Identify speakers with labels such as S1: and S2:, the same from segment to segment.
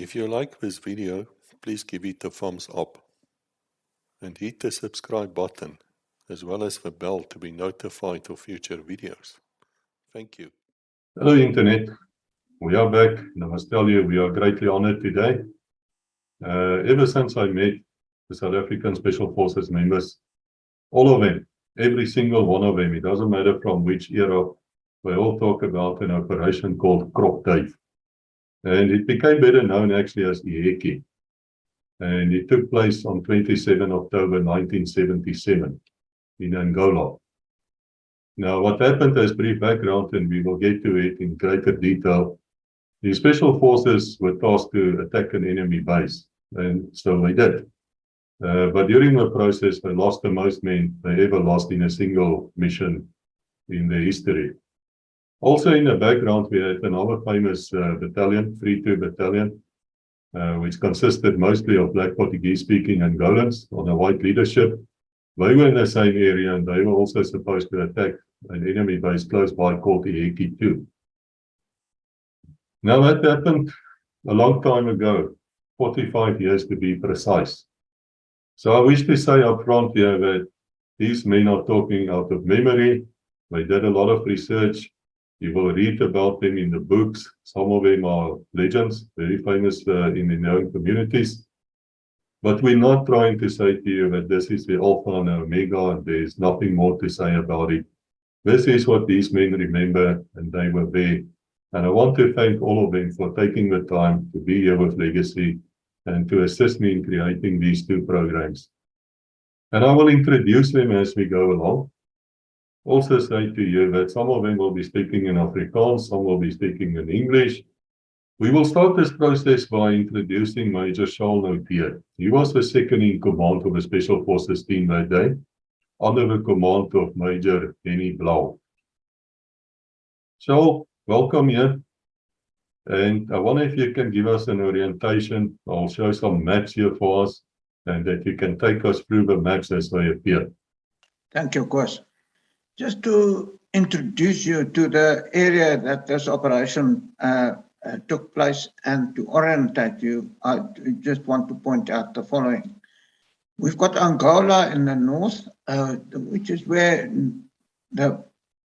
S1: If you like this video, please give it a thumbs up and hit the subscribe button as well as the bell to be notified of future videos. Thank you.
S2: Hello Internet, we are back and I must tell you we are greatly honored today. Ever since I met the South African Special Forces members, all of them, every single one of them, it doesn't matter from which era, they all talk about an operation called Crop Dave. And it became better known actually as Eheke. And it took place on 27 October 1977 in Angola. Now, what happened as brief background, and we will get to it in greater detail, the Special Forces were tasked to attack an enemy base, and so they did. But during the process, they lost the most men they ever lost in a single mission in their history. Also in the background, we had another famous battalion, 3-2 Battalion, which consisted mostly of Black Portuguese-speaking Angolans on a white leadership. They were in the same area, and they were also supposed to attack an enemy base close by called Eheke 2. Now that happened a long time ago, 45 years to be precise. So I wish to say up front here that these men are talking out of memory. They did a lot of research. You will read about them in the books. Some of them are legends, very famous in their own communities. But we're not trying to say to you that this is the Alpha and Omega and there's nothing more to say about it. This is what these men remember, and they were there. And I want to thank all of them for taking the time to be here with Legacy and to assist me in creating these two programs. And I will introduce them as we go along. Also say to you that some of them will be speaking in Afrikaans, some will be speaking in English. We will start this process by introducing Major Charl Naude. He was the second in command of the Special Forces team that day, under the command of Major Hennie Blaauw. Charl, welcome here. And I wonder if you can give us an orientation. I'll show some maps here for us, and that you can take us through the maps as they appear.
S3: Thank you, Koos. Just to introduce you to the area that this operation took place and to orientate you, I just want to point out the following. We've got Angola in the north, which is where the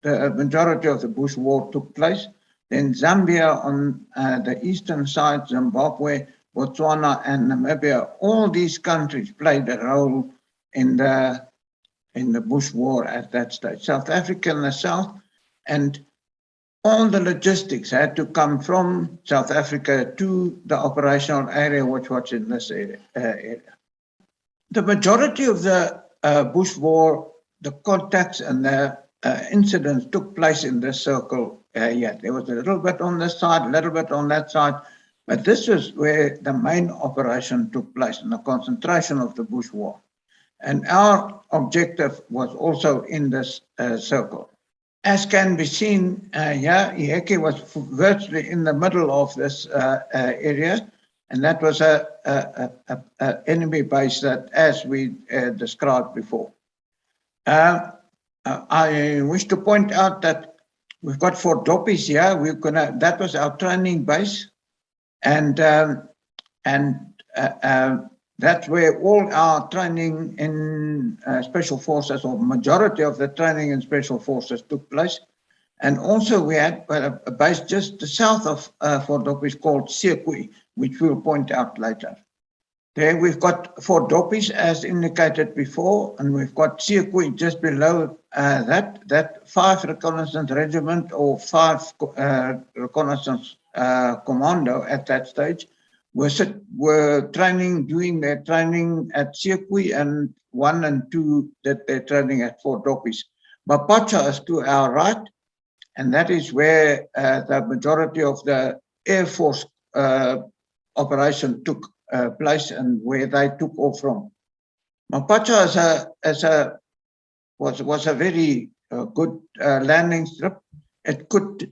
S3: majority of the Bush War took place. Then Zambia on the eastern side, Zimbabwe, Botswana, and Namibia. All these countries played a role in the Bush War at that stage. South Africa in the south, and all the logistics had to come from South Africa to the operational area, which was in this area. The majority of the Bush War, the contacts and the incidents took place in this circle here. There was a little bit on this side, a little bit on that side, but this is where the main operation took place and the concentration of the Bush War. And our objective was also in this circle. As can be seen here, Eheke was virtually in the middle of this area, and that was a enemy base that, as we described before. I wish to point out that we've got 4 Doppies here. That was our training base, and that's where all our training in Special Forces, or majority of the training in Special Forces, took place. And also we had a base just south of Fort Doppies called Sekui, which we'll point out later. There we've got 4 Doppies as indicated before, and we've got Sekui just below that 5 Reconnaissance Regiment or 5 Reconnaissance Commando at that stage were doing their training at Sekui, and 1 and 2 did their training at Fort Doppies. Mapacha is to our right, and that is where the majority of the Air Force operation took place and where they took off from. Mapacha was a very good landing strip. It could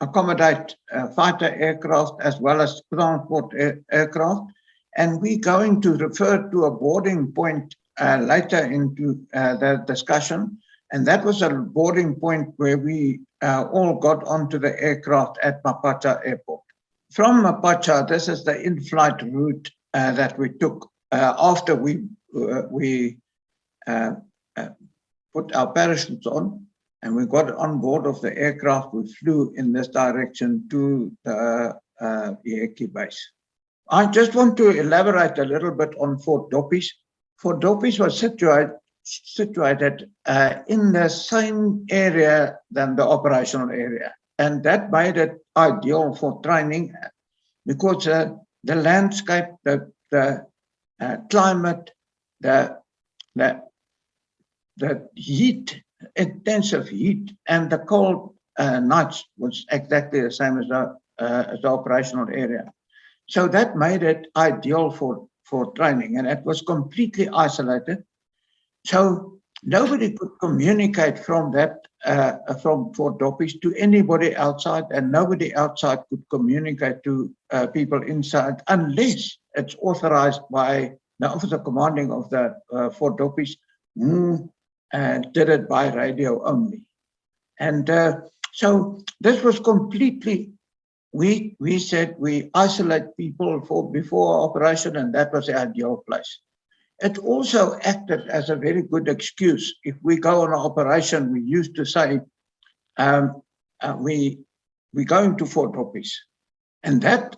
S3: accommodate fighter aircraft as well as transport aircraft. And we're going to refer to a boarding point later into the discussion. And that was a boarding point where we all got onto the aircraft at Mapacha Airport. from Mapacha, this is the in-flight route that we took after we put our parachutes on and we got on board of the aircraft. We flew in this direction to the Eheke base. I just want to elaborate a little bit on Fort Doppies. Fort Doppies was situated in the same area than the operational area, and that made it ideal for training because the landscape, the climate, the heat, intensive heat, and the cold nights was exactly the same as the operational area. So that made it ideal for training, and it was completely isolated. So nobody could communicate from that, from Fort Doppies to anybody outside, and nobody outside could communicate to people inside unless it's authorized by the officer commanding of the Fort Doppies, who did it by radio only. And so this was completely, we said we isolate people for before operation, and that was the ideal place. It also acted as a very good excuse. If we go on an operation, we used to say, we're going to Fort Doppies. And that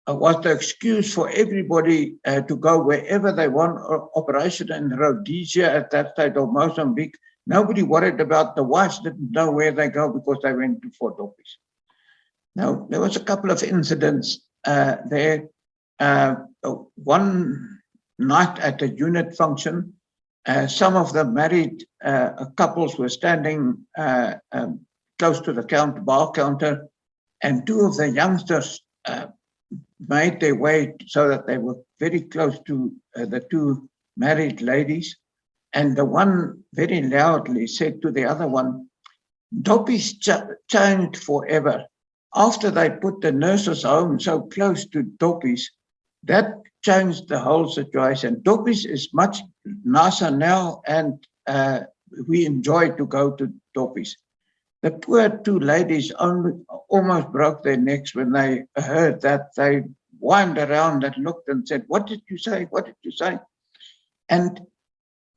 S3: was the excuse for everybody to go wherever they want. Operation in Rhodesia at that stage, or Mozambique, nobody worried about, the wives didn't know where they go because they went to Fort Doppies. Now, there was a couple of incidents there. One night at a unit function, some of the married couples were standing close to the bar counter, and two of the youngsters made their way so that they were very close to the two married ladies. And the one very loudly said to the other one, "Doppies changed forever." After they put the nurses' home so close to Doppies, that changed the whole situation. Doppies is much nicer now, and we enjoy to go to Doppies. The poor two ladies almost broke their necks when they heard that. They whined around and looked and said, "What did you say? What did you say?" And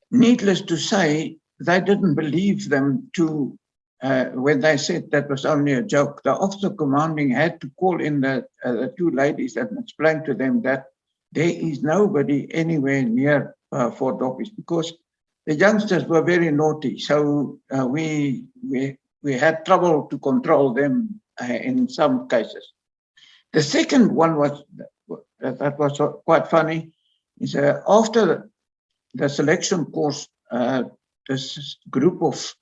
S3: needless to say, they didn't believe them when they said that was only a joke. The officer commanding had to call in the two ladies and explain to them that there is nobody anywhere near Fort Doppies, because the youngsters were very naughty. So we had trouble to control them in some cases. The second one was that was quite funny. Is after the selection course, this group of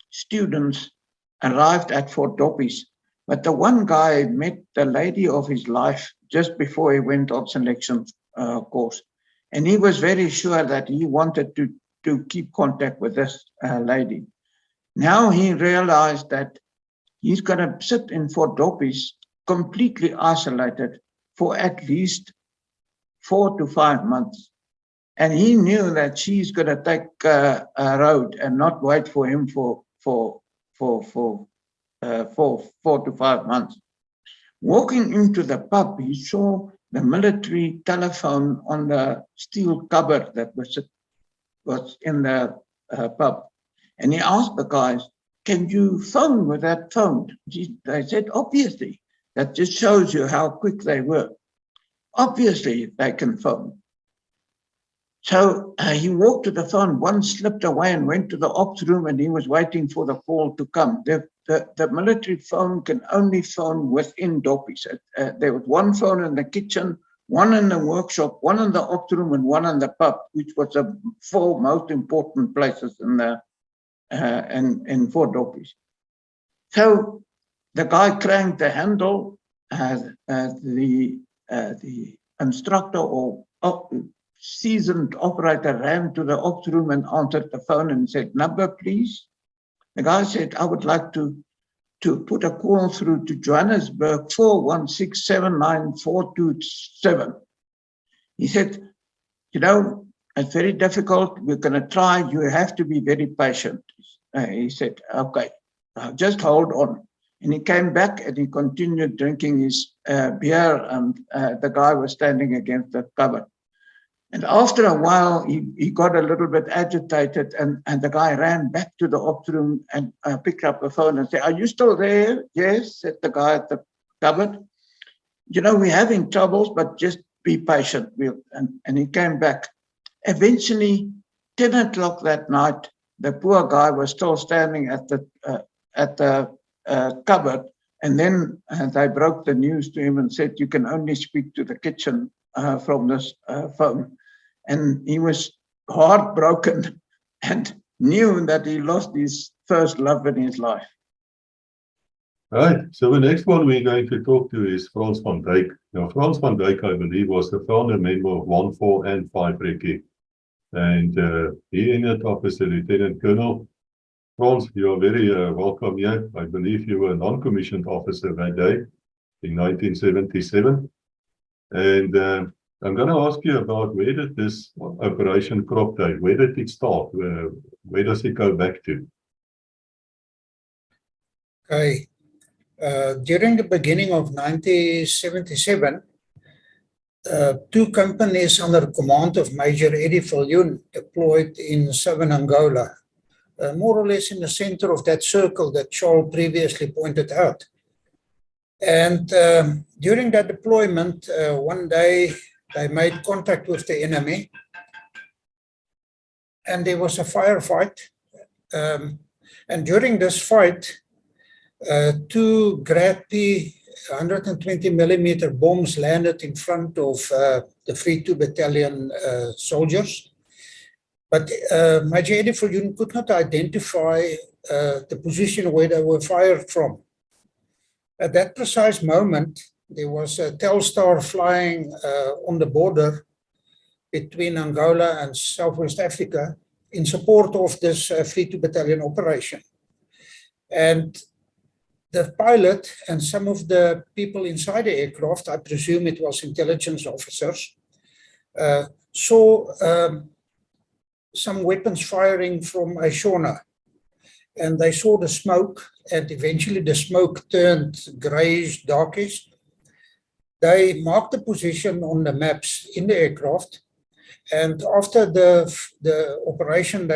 S3: students arrived at Fort Doppies, but the one guy met the lady of his life just before he went on selection course, and he was very sure that he wanted to keep contact with this lady. Now he realized that he's going to sit in Fort Doppies completely isolated for at least 4 to 5 months. And he knew that she's going to take a road and not wait for him for 4 to 5 months. Walking into the pub, he saw the military telephone on the steel cupboard that was in the pub. And he asked the guys, "Can you phone with that phone?" They said, "Obviously." That just shows you how quick they were. Obviously, they can phone. So he walked to the phone, one slipped away and went to the ops room, and he was waiting for the call to come. The military phone can only phone within Doppies. There was one phone in the kitchen, one in the workshop, one in the ops room, and one in the pub, which was the 4 most important places in Fort Doppies. So the guy cranked the handle. The instructor or seasoned operator ran to the ops room and answered the phone and said, "Number, please." The guy said, "I would like to put a call through to Johannesburg 416794227. He said, "You know, it's very difficult. We're going to try. You have to be very patient." He said, "Okay, just hold on." And he came back and he continued drinking his beer, and the guy was standing against the cupboard. And after a while, he got a little bit agitated, and the guy ran back to the ops room and picked up the phone and said, "Are you still there?" "Yes," said the guy at the cupboard. "You know, we're having troubles, but just be patient." And he came back. Eventually, 10 o'clock that night, the poor guy was still standing at the cupboard. And then they broke the news to him and said, "You can only speak to the kitchen from this phone." And he was heartbroken and knew that he lost his first love in his life.
S2: Right, so the next one we're going to talk to is Frans van Dijk. Now, Frans van Dijk, I believe, was the founder member of 1, 4 and 5 Eheke. And he ended up as a Lieutenant Colonel. Frans, you are very welcome here. I believe you were a non-commissioned officer that day in 1977. And I'm going to ask you about, where did this Operation Crop Day, where did it start? Where does it go back to?
S4: Okay. During the beginning of 1977, two companies under command of Major Eddie Viljoen deployed in southern Angola, more or less in the center of that circle that Charl previously pointed out. And during that deployment, one day they made contact with the enemy, and there was a firefight. And during this fight, two Grad P 120mm bombs landed in front of the 3-2 battalion soldiers. But Major Eddie Viljoen could not identify the position where they were fired from. At that precise moment, there was a Telstar flying on the border between Angola and Southwest Africa in support of this 3-2 battalion operation. And the pilot and some of the people inside the aircraft, I presume it was intelligence officers, saw some weapons firing from a sauna. And they saw the smoke, and eventually the smoke turned grayish, darkish. They marked the position on the maps in the aircraft. And after the operation,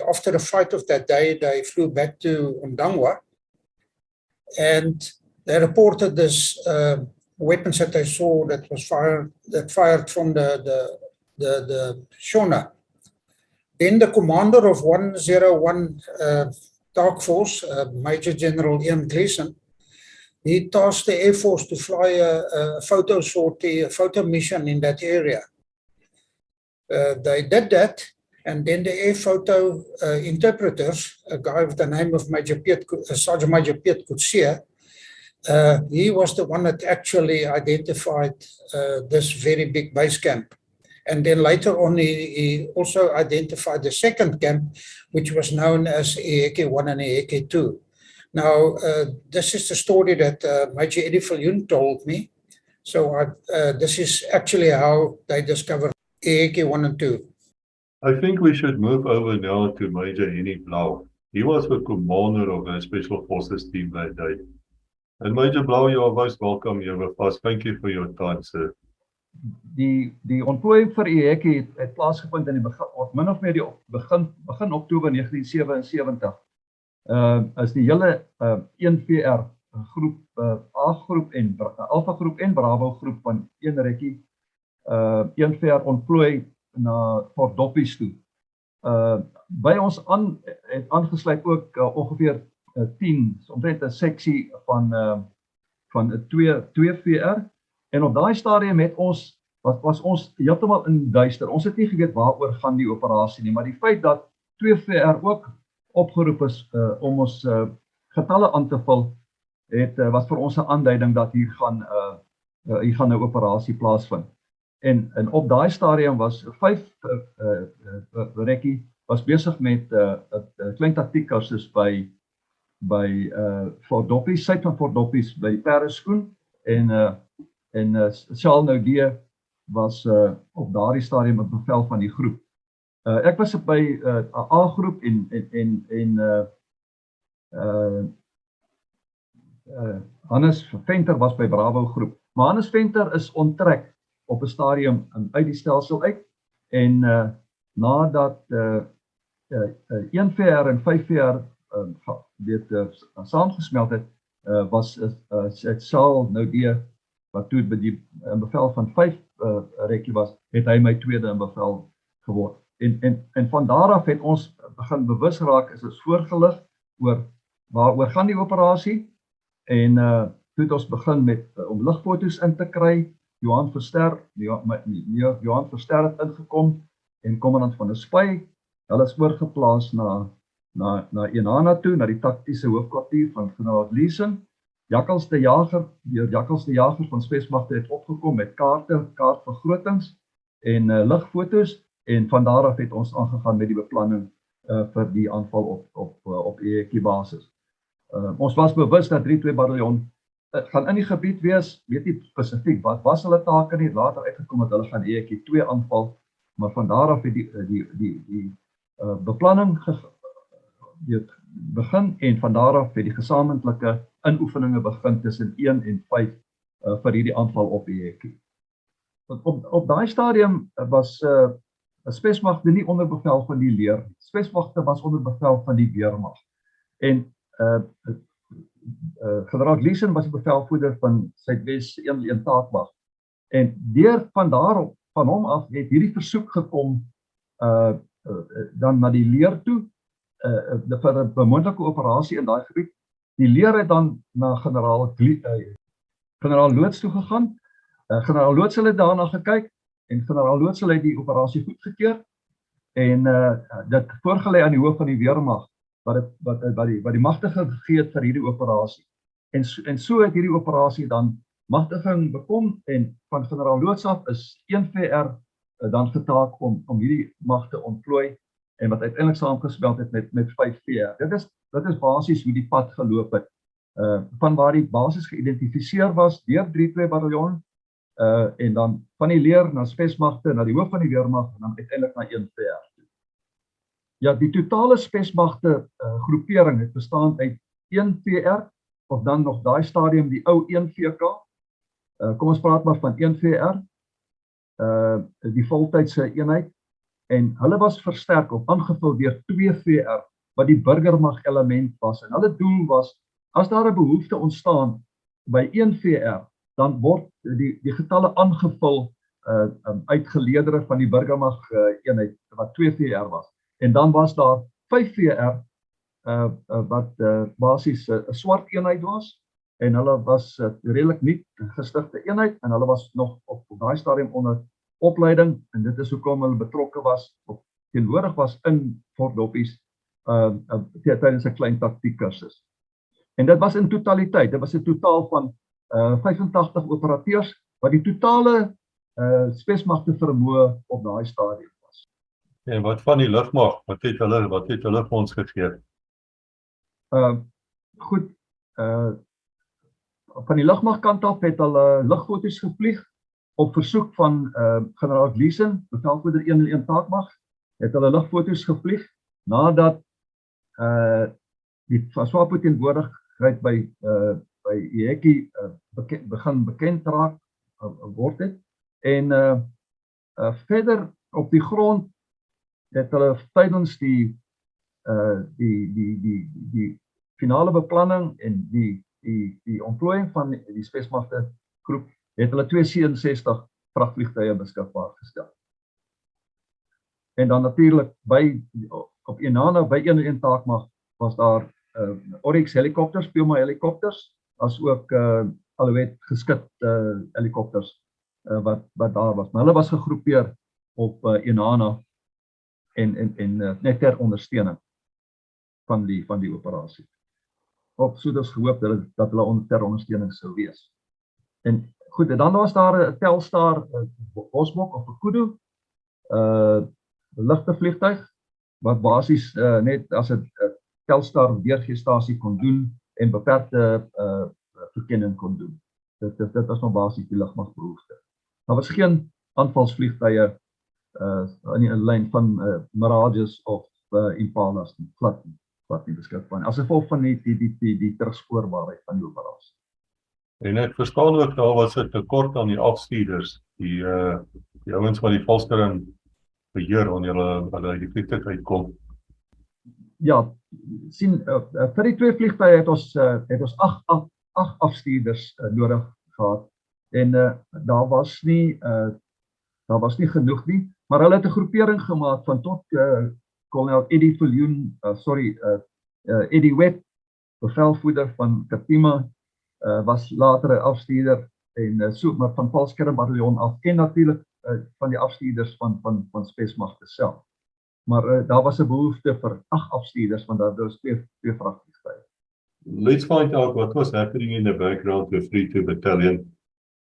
S4: after the fight of that day, they flew back to Ondangwa. And they reported this weapons that they saw that fired from the sauna. Then the commander of 101 Task Force, Major General Ian Gleason, he tasked the Air Force to fly a photo sortie, a photo mission in that area. They did that, and then the air photo interpreters, a guy with the name of Sergeant Major Piet Kutsia, he was the one that actually identified this very big base camp. And then later on, he also identified the second camp, which was known as Eheke 1 and Eheke 2. Now, this is the story that Major Eddie Viljoen told me. So this is actually how they discovered Eheke 1 and 2.
S2: I think we should move over now to Major Hennie Blaauw. He was the commander of the Special Forces team that day. And Major Blaauw, you are most welcome here with us. Thank you for your time, sir.
S5: Die ontplooiing vir Eheke het plaasgevind in die min of meer die begin Oktober 1977. Is die hele 1VR groep, A-groep en Alpha groep en Bravo groep van 1 Eheke 1VR ontplooi na Fort Doppies toe. By ons het aangesluit ook ongeveer 10, omtrent 'n seksie van 'n 2 VR. En op daai stadium was ons heeltemal in duister. Ons het nie geweet waaroor gaan die operasie nie, maar die feit dat 2 VR ook opgeroep is om ons getalle aan te vul, was vir ons 'n aanduiding dat hier gaan 'n operasie plaasvind. En op daai stadium was 5 Eheke was besig met 'n klein taktiekkursus by Fort Doppies, suid van Fort Doppies by die Perdeskoen, en Charl Naude was op daardie stadium op bevel van die groep. Ek was by 'n A-groep en Hannes Venter was by Bravo groep. Maar Hannes Venter is onttrek op 'n stadium uit die stelsel uit en nadat 1VR en 5VR saamgesmelt het, was het Charl Naude wat toe by die bevel van 5 rekkie was, het hy my tweede in bevel geword. En van daar af het ons begin bewus raak, is ons voorgelig oor waaroor gaan die operasie en toe het ons begin met om lugfoto's in te kry. Johan Verster het ingekom en kommandant van die Spy. Hulle is oorgeplaas na Enana toe, na die taktiese hoofkwartier van generaal Gleeson. Jakkals de Jager van Spesmagte het opgekom met kaartvergrotings en lugfoto's en van daar af het ons aangegaan met die beplanning vir die aanval op Eheke basis. Ons was bewus dat 3-2 bataljon gaan in die gebied wees, weet nie spesifiek wat was hulle take nie, later uitgekom dat hulle gaan Eheke 2 aanval, maar van daar af het die beplanning begin en van daar af het die gesamentlike inoefeninge begin tussen 1 en 5 vir hierdie aanval op Eheke. Op daai stadium was Spesmagte nie onder bevel van die leer nie. Spesmagte was onder bevel van die weermag. En generaal Gleeson was die bevelvoerder van Suidwes 1 taakmag. En deur van hom af het hierdie versoek gekom dan na die leer toe vir 'n moontlike operasie in daai gebied. Die leer het dan na generaal Loods toe gegaan. Generaal Loods het daarna gekyk en generaal Loods het die operasie goedgekeur en dit voorgelê aan die hoof van die weermag wat die magtiging gegee het vir hierdie operasie. En so het hierdie operasie dan magtiging bekom en van generaal Loods af is 1VR dan getaak om hierdie mag te ontplooi en wat uiteindelik saamgespeld het met 5VR. Dit is basies hoe die pad geloop het. Van waar die basis geïdentifiseer was deur 3-2 bataljon en dan van die leer na Spesmagte, na die hoof van die weermag en dan uiteindelik na 1VR. Ja, die totale Spesmagte groepering het bestaan uit 1VR of dan nog daai stadium die ou 1VK. Kom ons praat maar van 1VR, die voltydse eenheid en hulle was versterk of aangevul deur 2VR wat die burgermag element was en hulle doel was as daar 'n behoefte ontstaan by 1VR dan word die getalle aangevul uit geleedere van die burgermag eenheid wat 2VR was. En dan was daar 5VR wat basies 'n swart eenheid was en hulle was redelik nie gestigte eenheid en hulle was nog op daai stadium onder opleiding en dit is hoekom hulle betrokke was of teenwoordig was in Fort Doppies tydens 'n klein taktiekkursus. En dit was in totaliteit, dit was 'n totaal van 85 operateurs wat die totale Spesmagte vermoë op daai stadium was.
S2: En wat van die lugmag? Wat het hulle vir ons gegee?
S5: Goed, van die lugmag kant af het hulle lugfoto's gevlieg op versoek van generaal Gleeson, bevelvoerder 101 taakmag, het hulle lugfoto's gevlieg nadat die SWAPO teenwoordigheid by Eheke begin bekend raak word het en verder op die grond het hulle tydens die finale beplanning en die ontplooiing van die Spesmagte groep het hulle 267 vragvliegtuie beskikbaar gestel. En dan natuurlik op Enana by 101 taakmag was daar Oryx helikopters, Puma helikopters, as ook Alouette geskit helikopters wat daar was. Maar hulle was gegroepeer op Enana en net ter ondersteuning van die operasie. Op so dus gehoop dat hulle ter ondersteuning sou wees. En goed, en dan was daar 'n Telstar Bosbok of 'n Kudu ligte vliegtuig wat basies net as 'n Telstar deurgeestasie kon doen en beperkte verkenning kon doen. Dit was maar basies die lugmagbehoefte. Daar was geen aanvalsvliegtuie in die lyn van Mirages of Impalas nie, glad nie. wat nie beskikbaar nie. As gevolg van die terugspoorbaarheid van die operasie.
S2: En ek verstaan ook daar was 'n tekort aan die afstuurders, die ouens wat die valskerm beheer wanneer hulle uit die vliegtuig uitkom.
S5: Ja, sien vir die 2 vliegtuie het ons 8 afstuurders nodig gehad en daar was nie genoeg nie, maar hulle het 'n groepering gemaak van tot kolonel Eddie Viljoen, Eddie Webb, bevelvoerder van Katima, was later 'n afstuurder en so maar van Valskerm bataljon af en natuurlik van die afstuurders van spesmagte self. Maar daar was 'n behoefte vir 8 afstuurders want daar was twee vragvliegtuie.
S2: Let's find out what was happening in the background with 3-2 Battalion.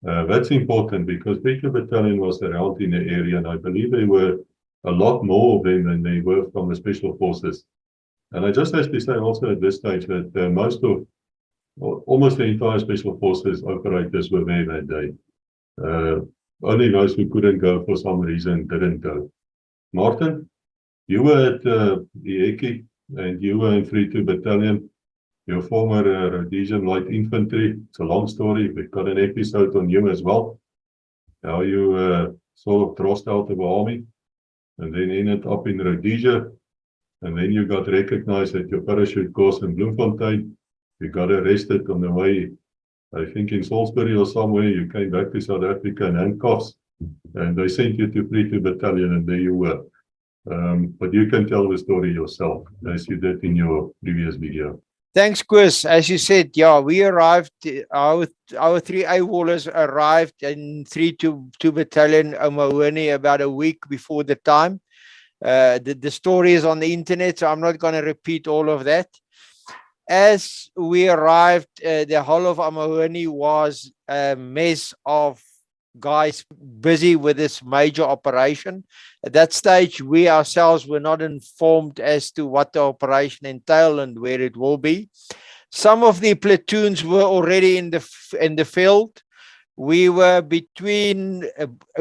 S2: That's important because 3-2 Battalion was around in the area and I believe there were a lot more of them than they were from the Special Forces. And I just have to say also at this stage that almost the entire Special Forces operators were there that day. Only those who couldn't go for some reason didn't go. Martin, you were at Eheke and you were in 3-2 Battalion. Your former Rhodesian Light Infantry. It's a long story. We've got an episode on you as well. How you sort of drossed out of the army and then ended up in Rhodesia. And then you got recognized at your parachute course in Bloemfontein. You got arrested on the way, I think in Salisbury or somewhere. You came back to South Africa in handcuffs. And they sent you to 3-2 Battalion and there you were. But you can tell the story yourself, as you did in your previous video.
S6: Thanks, Chris. As you said, yeah, we arrived, our 3A Wallers arrived in 3-2 Battalion, Omahoani, about a week before the time. The story is on the internet, so I'm not going to repeat all of that. As we arrived, the whole of Omahoani was a mess of guys busy with this major operation. At that stage, we ourselves were not informed as to what the operation entailed and where it will be. Some of the platoons were already in the field. We were between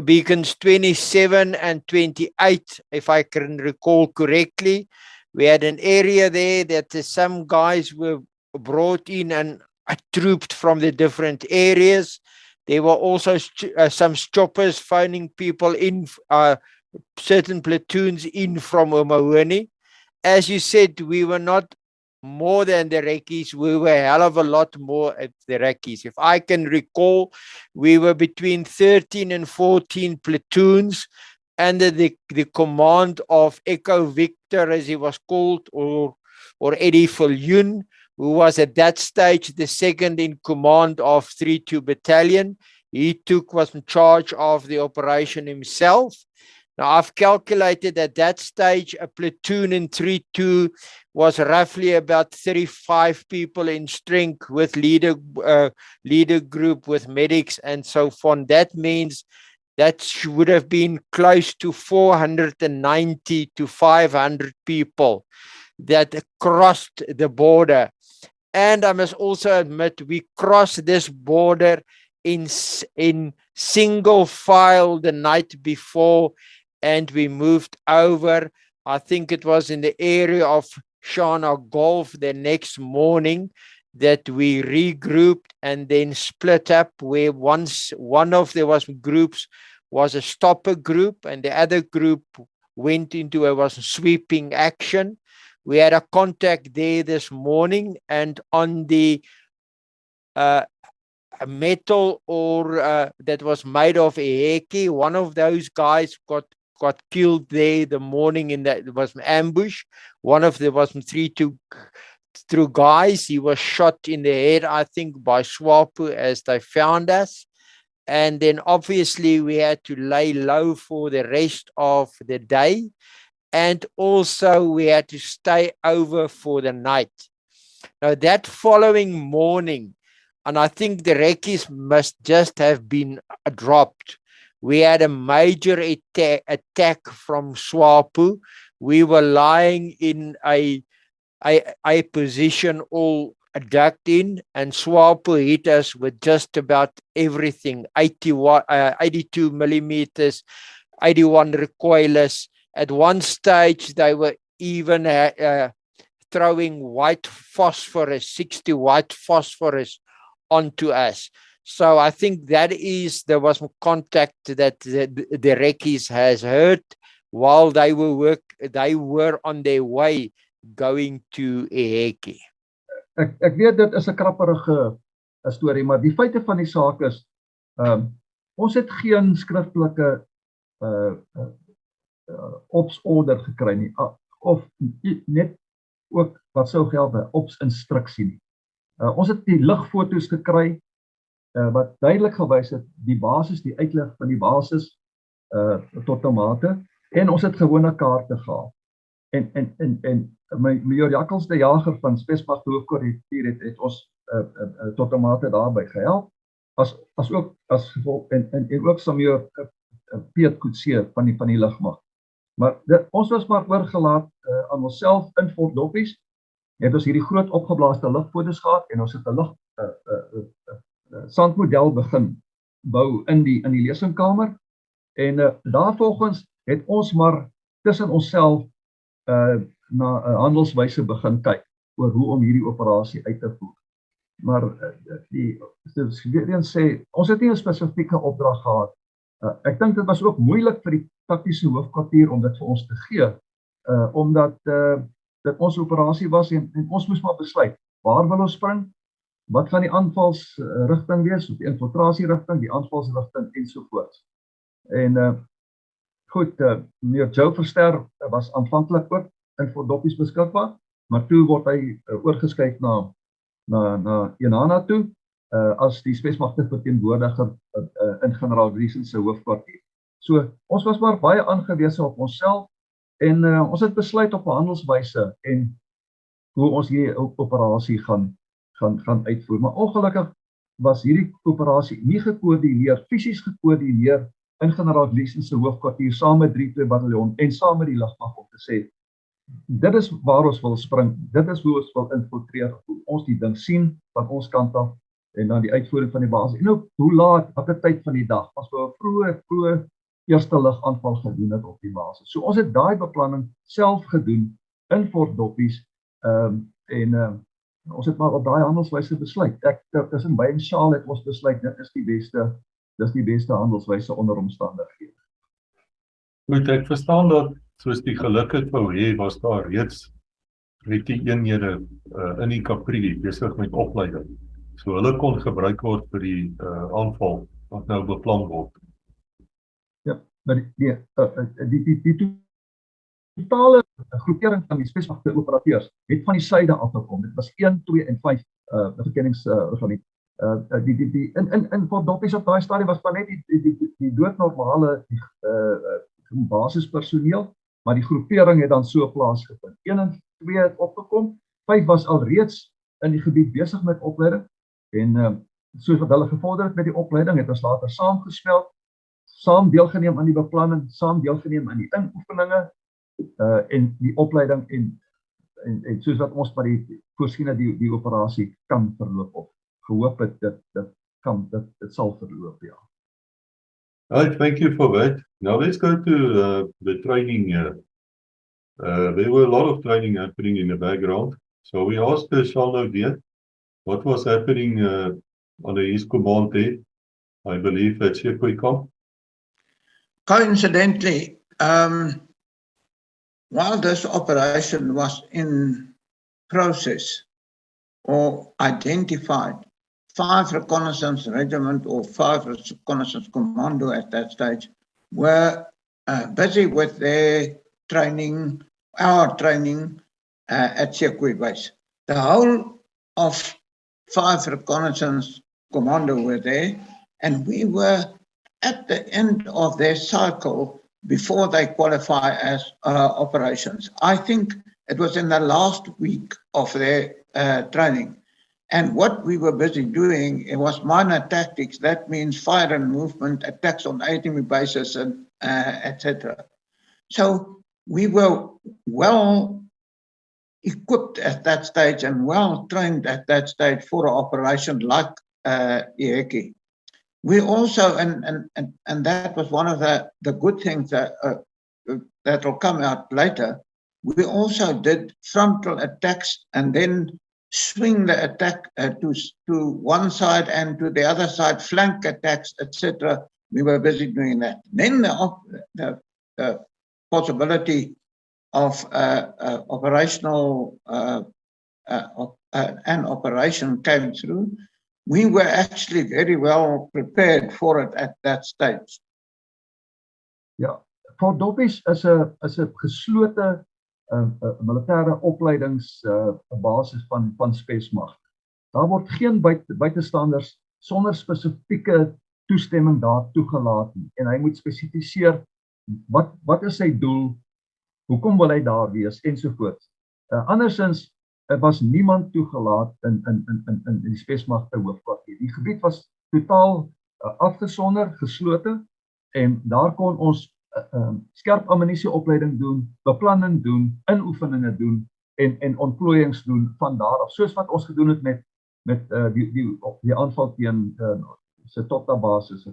S6: beacons 27 and 28, if I can recall correctly. We had an area there that some guys were brought in and trooped from the different areas. There were also some choppers phoning people in, certain platoons in from Omahoani. As you said, we were not more than the recce's. We were a hell of a lot more at the recce's. If I can recall, we were between 13 and 14 platoons under the command of Echo Victor, as he was called, or Eddie Viljoen, who was at that stage the second in command of 3-2 Battalion. He was in charge of the operation himself. Now, I've calculated at that stage, a platoon in 3-2 was roughly about 35 people in strength with leader group, with medics and so on. That means that would have been close to 490 to 500 people that crossed the border. And I must also admit, we crossed this border in single file the night before, and we moved over. I think it was in the area of Shana Golf the next morning that we regrouped and then split up, where one of the groups was a stopper group and the other group went into a sweeping action. We had a contact there this morning, and on the metal that was made of Eheke, one of those guys got killed there the morning in that. It was an ambush. One of them was 3-2 guys. He was shot in the head, I think, by SWAPO as they found us. And then obviously we had to lay low for the rest of the day. And also we had to stay over for the night. Now that following morning, and I think the recce's must just have been dropped, we had a major attack from SWAPO. We were lying in a position all ducked in, and SWAPO hit us with just about everything, 82 millimeters, 81 recoilless. At one stage, they were even throwing white phosphorus, 60 white phosphorus onto us. So I think there was contact that the recce's has heard while they were on their way going to Eheke.
S5: Ek weet dit is 'n krapperige storie, maar die feite van die saak is ons het geen skriftelike ops order gekry nie, of net ook wat sou geld by ops instruksie nie. Ons het die lugfoto's gekry wat duidelik gewys het die basis, die uitleg van die basis tot Naude, en ons het gewone kaarte gehad. En Major Jakkels de Jager van Spesmag hoofkwartier het ons tot Naude daarby gehelp, as gevolg en ook Samuel Piet Koetseer van die lugmag. Maar ons was maar oorgelaat aan onsself in Fort Doppies. Het ons hierdie groot opgeblaaste lugfoto's gehad en ons het 'n sandmodel begin bou in die lesingkamer. En daarvolgens het ons maar tussen onsself na 'n handelswyse begin kyk oor hoe om hierdie operasie uit te voer. Maar ons het nie 'n spesifieke opdrag gehad. Ek dink dit was ook moeilik vir die taktiese hoofkwartier om dit vir ons te gee, omdat dit ons operasie was en ons moes maar besluit, waar wil ons spring, wat gaan die aanvalsrigting wees, of die infiltrasierigting, die aanvalsrigting ensovoorts. En goed, meneer Joe Verster was aanvanklik ook in Fort Doppies beskikbaar, maar toe word hy oorgeskuif na Enana toe, as die spesmagte verteenwoordiger in generaal Griesen se hoofkwartier. So, ons was maar baie aangewese op onsself, en ons het besluit op 'n handelswyse en hoe ons hierdie operasie gaan uitvoer. Maar ongelukkig was hierdie operasie nie gekoördineer, fisies gekoördineer in generaal Griesen se hoofkwartier saam met 3-2 bataljon en saam met die lugmag om te sê, dit is waar ons wil spring, dit is hoe ons wil infiltreer, hoe ons die ding sien van ons kant af, en dan die uitvoering van die basis, en ook hoe laat, watter tyd van die dag, ons wil 'n vroeë eerste lugaanval gedoen het op die basis. So ons het daai beplanning self gedoen in Fort Doppies, ons het maar op daai handelswyse besluit. Tussen by en Charl het ons besluit, dit is die beste handelswyse onder omstandighede.
S2: Goed, ek verstaan dat, soos die geluk het wou hê, was daar reeds die eenhede in die Kapri besig met opleiding. So hulle kon gebruik word vir die aanval wat nou beplan word.
S5: Ja, maar die totale groepering van die spesmagte operateurs het van die suide af gekom. Dit was 1, 2 en 5 verkenningsorganisasie. In Fort Doppies op daai stadium was maar net die doodnormale basispersoneel, maar die groepering het dan so plaasgevind. 1 en 2 het opgekom, 5 was alreeds in die gebied besig met opleiding, en soos wat hulle gevorder het met die opleiding, het ons later saamgesmelt, saam deelgeneem aan die beplanning, saam deelgeneem aan die inoefeninge, en die opleiding, en soos wat ons maar die voorsien die operasie kan verloop op. Gehoop het dit sal verloop, ja.
S2: Alright, thank you for that. Now let's go to the training here. There were a lot of training happening in the background. So we asked Charl Naude what was happening under his command there, I believe at Sekwekam.
S3: Coincidentally, while this operation was in process or identified, 5 reconnaissance regiment or 5 reconnaissance commando at that stage were busy with their training, our training at Sekwe base. The whole of 5 reconnaissance commando were there, and we were at the end of their cycle before they qualify as operations. I think it was in the last week of their training. And what we were busy doing, it was minor tactics. That means fire and movement, attacks on enemy bases, and etc. So we were well equipped at that stage and well trained at that stage for an operation like Eheke. We also, and that was one of the good things that will come out later, We also did frontal attacks and then swing the attack to one side and to the other side, flank attacks, etc. We were busy doing that. Then the possibility of operational an operation came through. We were actually very well prepared for it at that stage.
S5: Ja, Fort Doppies is 'n geslote militêre opleidingsbasis van spesmag. Daar word geen buitestanders sonder spesifieke toestemming daar toegelaat nie. En hy moet spesifiseer wat is sy doel, hoekom wil hy daar wees ensovoorts. Andersins was niemand toegelaat in die spesmagte hoofkwartier. Die gebied was totaal afgesonder, geslote, en daar kon ons skerp ammunisieopleiding doen, beplanning doen, inoefeninge doen en ontplooiings doen van daar af, soos wat ons gedoen het met die aanval teen Setota basis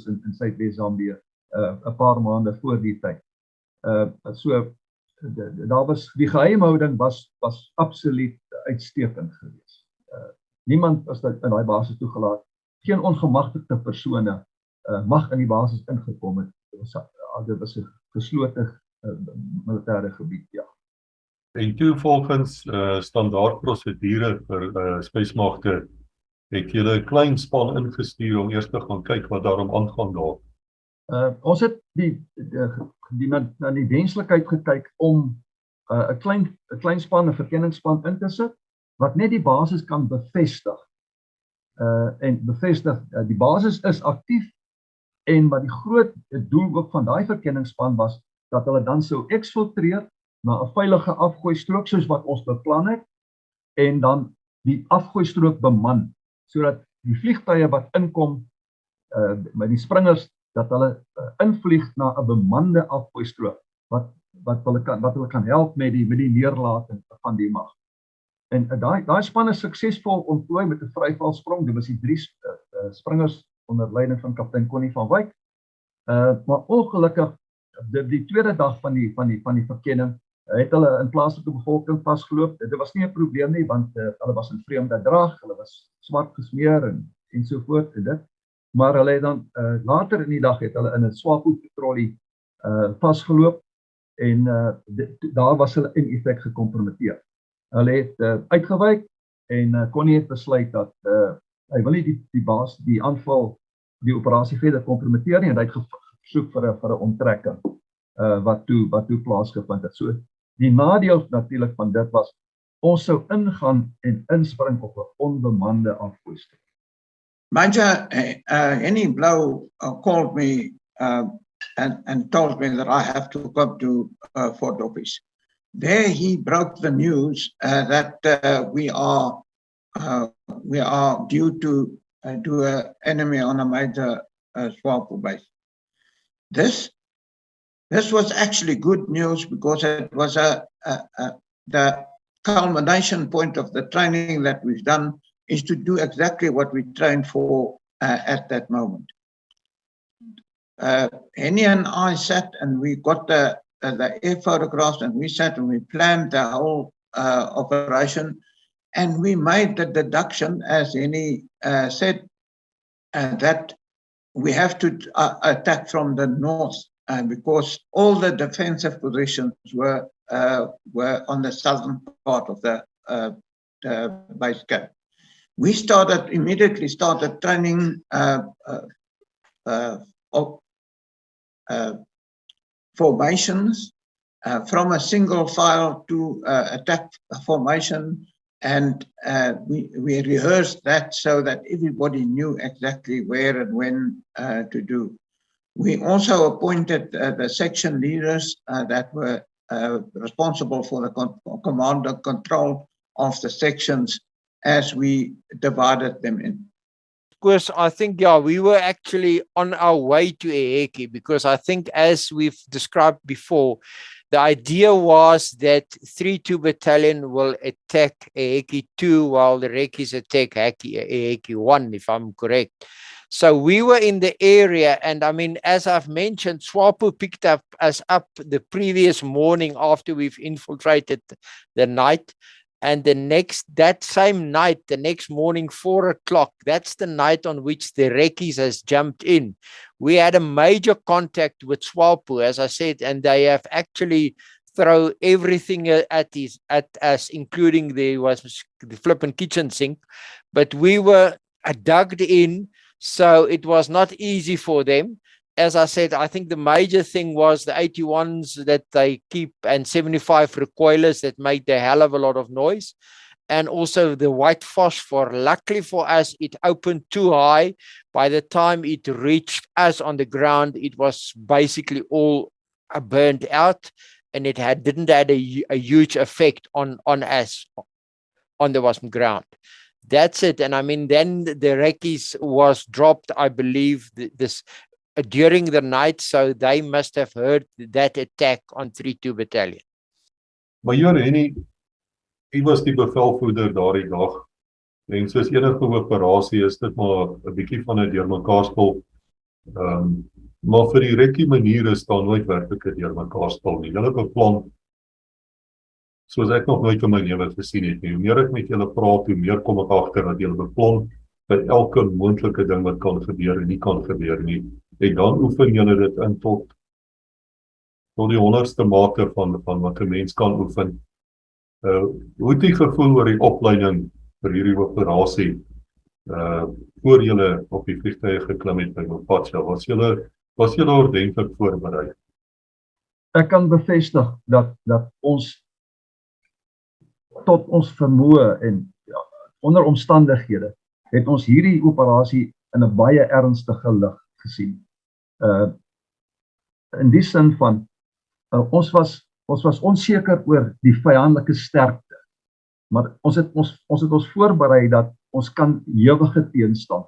S5: in Suidwes Zambië 'n paar maande voor die tyd. So daar was die geheimhouding was absoluut uitstekend geweest. Niemand was in daai basis toegelaat. Geen ongemagtigde persone mag in die basis ingekom het. Dit was 'n geslote militêre gebied, ja.
S2: En toe volgens standaard prosedure vir spesmagte het julle 'n klein span ingestuur om eers te gaan kyk wat daarom aangaan daar.
S5: Ons het na die wenslikheid gekyk om 'n klein span, 'n verkenningsspan in te sit wat net die basis kan bevestig. En bevestig die basis is aktief. En wat die groot doel ook van daai verkenningsspan was, dat hulle dan sou exfiltreer na 'n veilige afgooistrook soos wat ons beplan het, en dan die afgooistrook beman, sodat die vliegtuie wat inkom, met die springers, dat hulle invlieg na 'n bemande afgooistrook, wat hulle kan help met die neerlating van die mag. En daai span is suksesvol ontplooi met 'n vryvalsprong. Dit was die 3 springers onder leiding van kaptein Connie van Wyk. Maar ongelukkig die tweede dag van die verkenning het hulle in plaaslike bevolking vasgeloop. Dit was nie 'n probleem nie, want hulle was in vreemde drag, hulle was swart gesmeer en so voort en dit. Maar hulle het dan later in die dag het hulle in 'n Swapo patrollie vasgeloop en daar was hulle in effek gekompromiteer. Hulle het uitgewyk en Connie het besluit dat hy wil nie die aanval, die operasie verder kompromiteer nie, en hy het gesoek vir 'n onttrekking wat toe plaasgevind het. So die nadeel natuurlik van dit was, ons sou ingaan en inspring op 'n onbemande afgooistrook.
S3: Major Hennie Blaauw called me and told me that I have to come to Fort Doppies. There he broke the news that we are due to do an enemy on a major Swapo base. This was actually good news because it was the culmination point of the training that we've done is to do exactly what we trained for at that moment. Hennie and I sat and we got the air photographs and we sat and we planned the whole operation, and we made the deduction, as Hennie said, that we have to attack from the north because all the defensive positions were on the southern part of the base camp. We immediately started training formations from a single file to attack formation, and we rehearsed that so that everybody knew exactly where and when to do. We also appointed the section leaders that were responsible for the command and control of the sections as we divided them in.
S6: Because I think, yeah, we were actually on our way to Eheke, because I think, as we've described before, the idea was that 3-2 battalion will attack Eheke 2 while the Rekkies attack Eheke 1, if I'm correct. So we were in the area, and I mean, as I've mentioned, SWAPO picked us up the previous morning after we've infiltrated the night. And that same night, the next morning, 4 o'clock, that's the night on which the Rekkies has jumped in. We had a major contact with SWAPO, as I said, and they have actually throw everything at us, including there was the flipping kitchen sink, but we were dug in, so it was not easy for them. As I said, I think the major thing was the 81s that they keep and 75 recoilers that made a hell of a lot of noise. And also the white phosphor. Luckily for us, it opened too high. By the time it reached us on the ground, it was basically all burned out, and it didn't have a huge effect on us on the Wasm ground. That's it. And I mean, then the Rekkies was dropped, I believe, this during the night, so they must have heard that attack on 32 Battalion.
S2: Maar Hennie, hy was die bevelvoerder daardie dag. En soos enige operasie is dit maar 'n bietjie van 'n deurmekaarspel. Maar vir die Rekkie maniere is daar nooit werklik 'n deurmekaarspel nie. Hulle beplan soos ek nog nooit in my lewe gesien het nie. Hoe meer ek met julle praat, hoe meer kom ek agter dat julle beplan by elke moontlike ding wat kan gebeur en nie kan gebeur nie. En dan oefen julle dit in tot die 100ste mate van wat 'n mens kan oefen. Hoe het jy gevoel oor die opleiding vir hierdie operasie voor julle op die vliegtuig geklim het by Mopatsha? Was julle ordentlik voorberei?
S5: Ek kan bevestig dat ons tot ons vermoë en onder omstandighede het ons hierdie operasie in 'n baie ernstige lig gesien. In die sin van ons was onseker oor die vyandelike sterkte, maar ons het ons voorberei dat ons kan ewige teenstand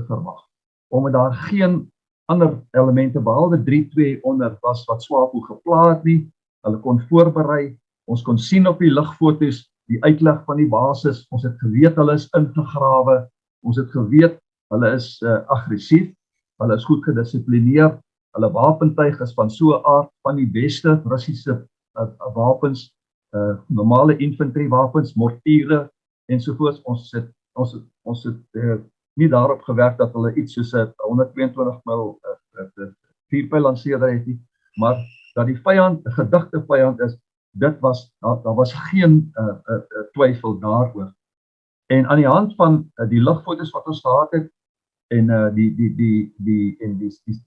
S5: verwag. Omdat daar geen ander elemente behalwe 3-2 onder was wat SWAPO gepla het nie. Hulle kon voorberei. Ons kon sien op die lugfoto's die uitleg van die basis. Ons het geweet hulle is ingegrawe. Ons het geweet hulle is aggressief. Hulle is goed gedissiplineer. Hulle wapentuig is van so 'n aard van die beste Russiese wapens, normale infanterie wapens, mortiere ensovoorts. Ons het nie daarop gewerk dat hulle iets soos 'n 122 mil vuurpyl lanseerder het nie, maar dat die vyand 'n gedigte vyand is, daar was geen twyfel daaroor. En aan die hand van die lugfoto's wat ons gehad het en die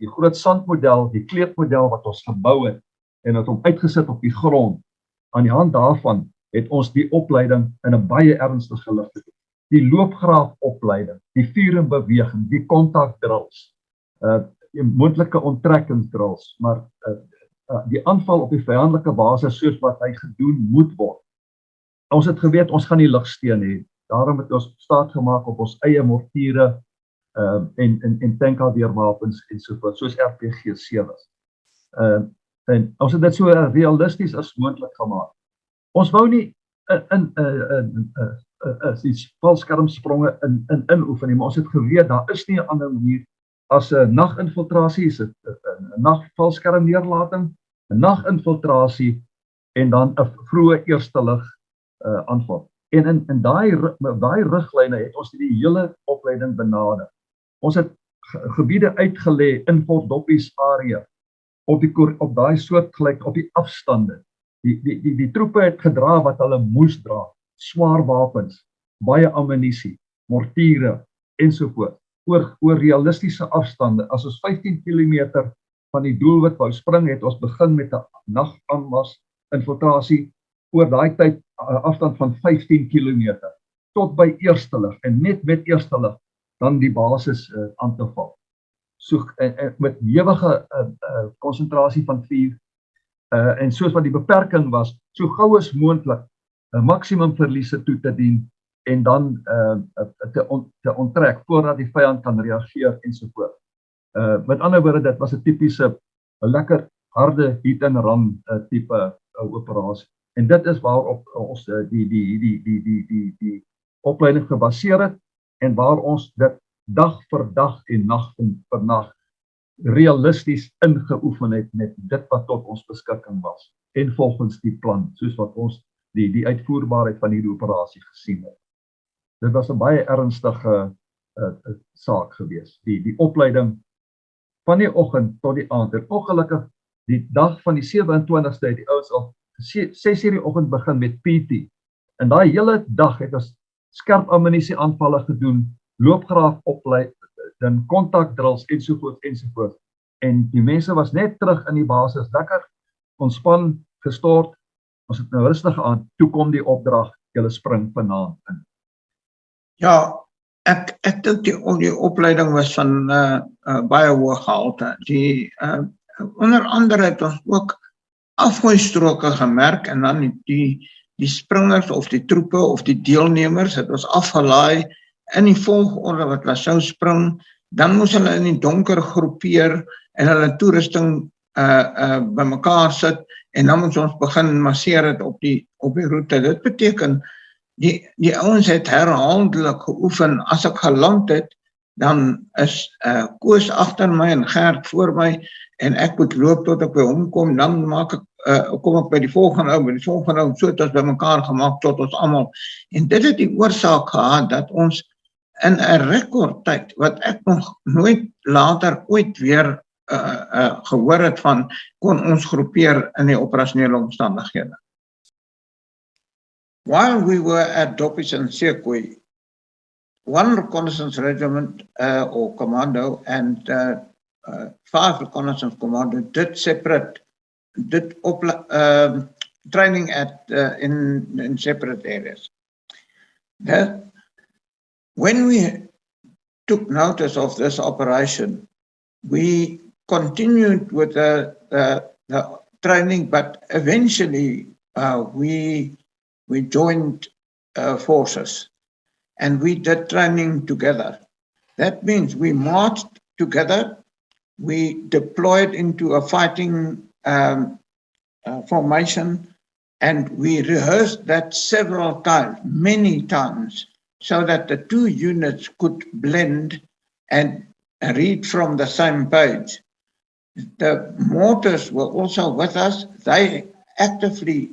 S5: groot sandmodel, die kleedmodel wat ons gebou het en het hom uitgesit op die grond, aan die hand daarvan het ons die opleiding in 'n baie ernstige lig gedoen. Die loopgraafopleiding, die vuur en beweging, die kontakdrills, die moontlike onttrekkingsdrills, maar die aanval op die vyandelike basis soos wat hy gedoen moet word. Ons het geweet ons gaan nie lugsteen hê. Daarom het ons staat gemaak op ons eie mortiere en tankafweerwapens ensovoorts, soos RPG-7's. En ons het dit so realisties as moontlik gemaak. Ons wou nie die valskermspronge in oefen nie, maar ons het geweet daar is nie 'n ander manier as 'n naginfiltrasie, is 'n nagvalskerm neerlating, 'n naginfiltrasie en dan 'n vroeë eerste lig aanval. En in daai riglyne het ons die hele opleiding benader. Ons het gebiede uitgelê in Fort Doppies area op daai soortgelyk op die afstande. Die troepe het gedra wat hulle moes dra, swaar wapens, baie ammunisie, mortiere ensovoorts. Oor realistiese afstande. As ons 15 km van die doelwit wou spring, het ons begin met 'n nagaanwas infiltrasie oor daai tyd afstand van 15 km tot by eerste lig en net met eerste lig dan die basis aan te val. So met ewige konsentrasie van vuur en soos wat die beperking was, so gou as moontlik 'n maksimum verliese toe te dien en dan te onttrek voordat die vyand kan reageer ensovoorts. Met ander woorde, dit was 'n tipiese, 'n lekker harde hit and run tipe operasie. En dit is waarop ons die opleiding gebaseer het en waar ons dit dag vir dag en nag vir nag realisties ingeoefen het met dit wat tot ons beskikking was en volgens die plan, soos wat ons die uitvoerbaarheid van hierdie operasie gesien het. Dit was 'n baie ernstige saak gewees. Die opleiding van die oggend tot die aand. En ongelukkig die dag van die 27ste het die ouens al 6:00 die oggend begin met PT. En daai hele dag het ons skerp ammunisie aanvalle gedoen, loopgraaf opleiding, dan kontakdrills ensovoorts. En die mense was net terug in die basis, lekker ontspan, gestort. Ons het nou rustig aan, toe kom die opdrag, julle spring vanaand in.
S3: Ja, ek dink die opleiding was van baie hoë gehalte. Onder andere het ons ook afgooistroke gemerk en dan die springers of die troepe of die deelnemers het ons afgelaai in die volgorde wat hulle sou spring. Dan moes hulle in die donker groepeer en hulle toerusting bymekaar sit en dan moet ons begin masseer het op die roete. Dit beteken die ouens het herhaaldelik geoefen. As ek geland het, dan is Koos agter my en Gert voor my en ek moet loop tot ek by hom kom, dan kom ek by die volgende ou, so het ons bymekaar gemaak tot ons almal. En dit het die oorsaak gehad dat ons in 'n rekordtyd, wat ek nog nooit later ooit weer gehoor het van, kon ons groepeer in die operasionele omstandighede. While we were at Doppies and Sekwe, one reconnaissance regiment or commando and 5 reconnaissance commando did training in separate areas. When we took notice of this operation, we continued with the training, but eventually we joined forces and we did training together. That means we marched together, we deployed into a fighting formation, and we rehearsed that several times, many times, so that the two units could blend and read from the same page. The mortars were also with us. They actively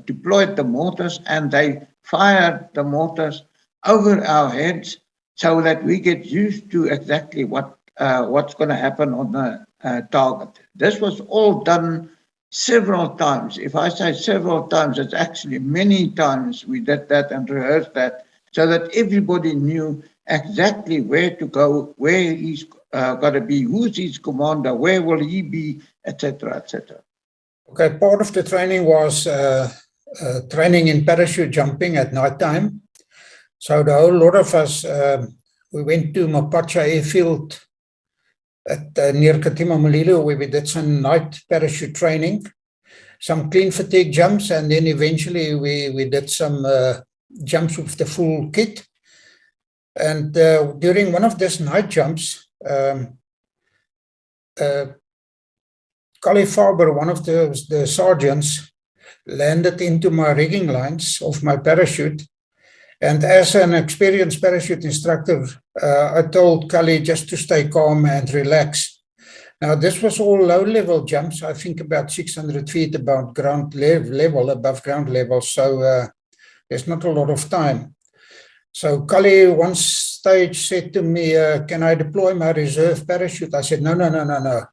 S3: deployed the mortars and they fired the mortars over our heads so that we get used to exactly what's going to happen on the target. This was all done several times. If I say several times, it's actually many times we did that and rehearsed that so that everybody knew exactly where to go, where he's got to be, who's his commander, where will he be, etc., etc.
S4: Okay, part of the training was training in parachute jumping at night time. So the whole lot of us, we went to Mapacha Airfield at near Katima Mulilo, where we did some night parachute training, some clean fatigue jumps, and then eventually we did some jumps with the full kit. And during one of these night jumps, Kali Faber, one of the sergeants, landed into my rigging lines of my parachute. And as an experienced parachute instructor, I told Kali just to stay calm and relax. Now, this was all low-level jumps, I think about 600 feet above ground level, so there's not a lot of time. So Kali, one stage, said to me, can I deploy my reserve parachute? I said, no.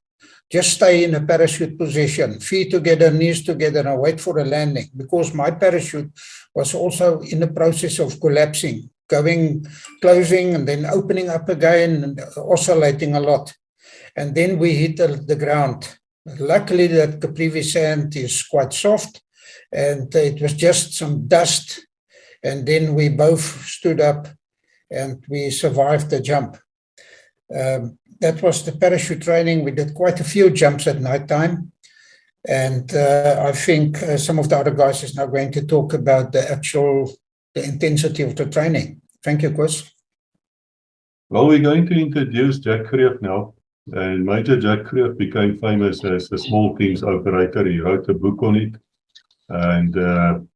S4: Just stay in a parachute position, feet together, knees together, and wait for a landing, because my parachute was also in the process of collapsing, closing, and then opening up again, and oscillating a lot. And then we hit the ground. Luckily, that Caprivi sand is quite soft, and it was just some dust. And then we both stood up, and we survived the jump. That was the parachute training. We did quite a few jumps at night time. And I think some of the other guys is now going to talk about the intensity of the training. Thank you, Chris.
S2: Well, we're going to introduce Jack Greef now. And Major Jack Greef became famous as a small teams operator. He wrote a book on it. And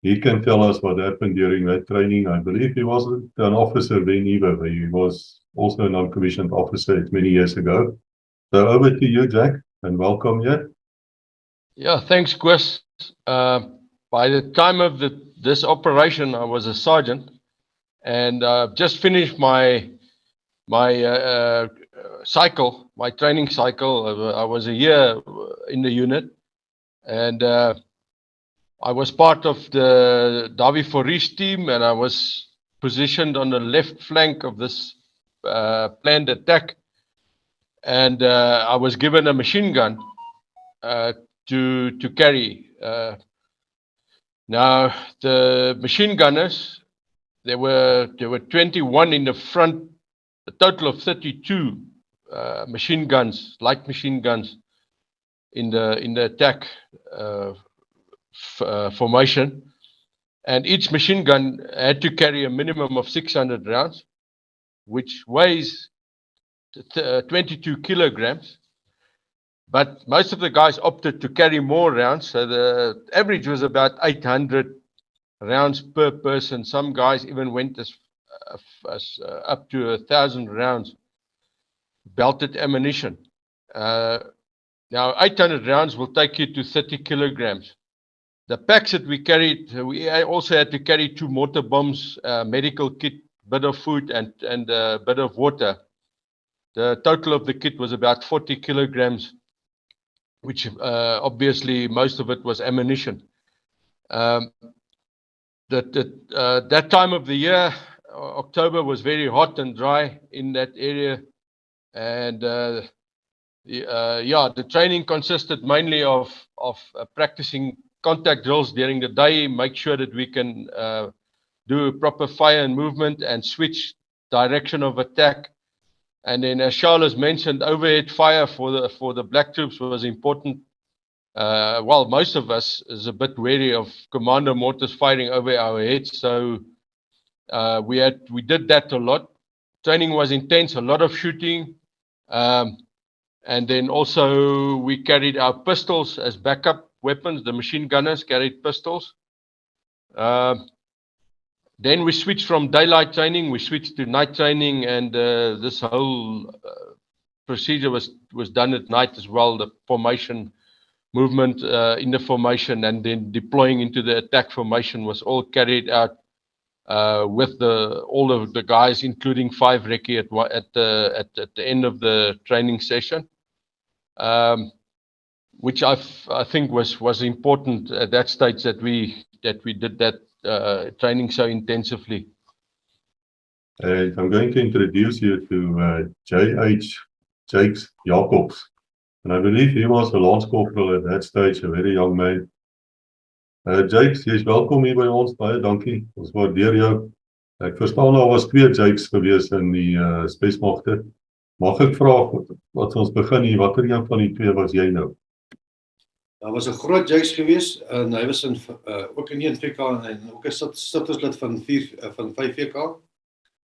S2: he can tell us what happened during that training. I believe he wasn't an officer then either, but he was also a non-commissioned officer many years ago. So over to you, Jack, and welcome here.
S7: Yeah, thanks, Chris. By the time of this operation, I was a sergeant, and just finished my cycle, my training cycle. I was a year in the unit, and I was part of the Davi Forest team, and I was positioned on the left flank of this planned attack, and I was given a machine gun to carry. Now the machine gunners, there were 21 in the front, a total of 32 machine guns, light machine guns in the attack formation, and each machine gun had to carry a minimum of 600 rounds, which weighs 22 kilograms. But most of the guys opted to carry more rounds, so the average was about 800 rounds per person. Some guys even went as up to 1,000 rounds belted ammunition. Now 800 rounds will take you to 30 kilograms. The packs that we carried, we also had to carry 2 mortar bombs, medical kit, bit of food, and a bit of water. The total of the kit was about 40 kilograms, which obviously most of it was ammunition. That time of the year, October, was very hot and dry in that area, and the training consisted mainly of practicing contact drills during the day, make sure that we can do proper fire and movement and switch direction of attack. And then, as Charl has mentioned, overhead fire for the black troops was important. Well, most of us is a bit wary of commando mortars firing over our heads, so we did that a lot. Training was intense, a lot of shooting, and then also we carried our pistols as backup weapons. The machine gunners carried pistols. Then we switched from daylight training, we switched to night training, and this whole procedure was done at night as well. The formation movement in the formation and then deploying into the attack formation was all carried out with all of the guys, including 5 recce at the end of the training session, which I think was important at that stage that we did that training so intensively.
S2: And I'm going to introduce you to Jakes Jacobs. And I believe he was a lance corporal at that stage, a very young man. Jakes, jy is welkom hier by ons, baie dankie. Ons waardeer jou. Ek verstaan daar was 2 Jakes gewees in die spesmagte. Mag ek vra wat ons begin hier, watter een van die 2 was jy nou?
S8: Daar was 'n groot Jakes gewees en hy was ook in 1 VK en ook 'n sitterslid van 5 VK.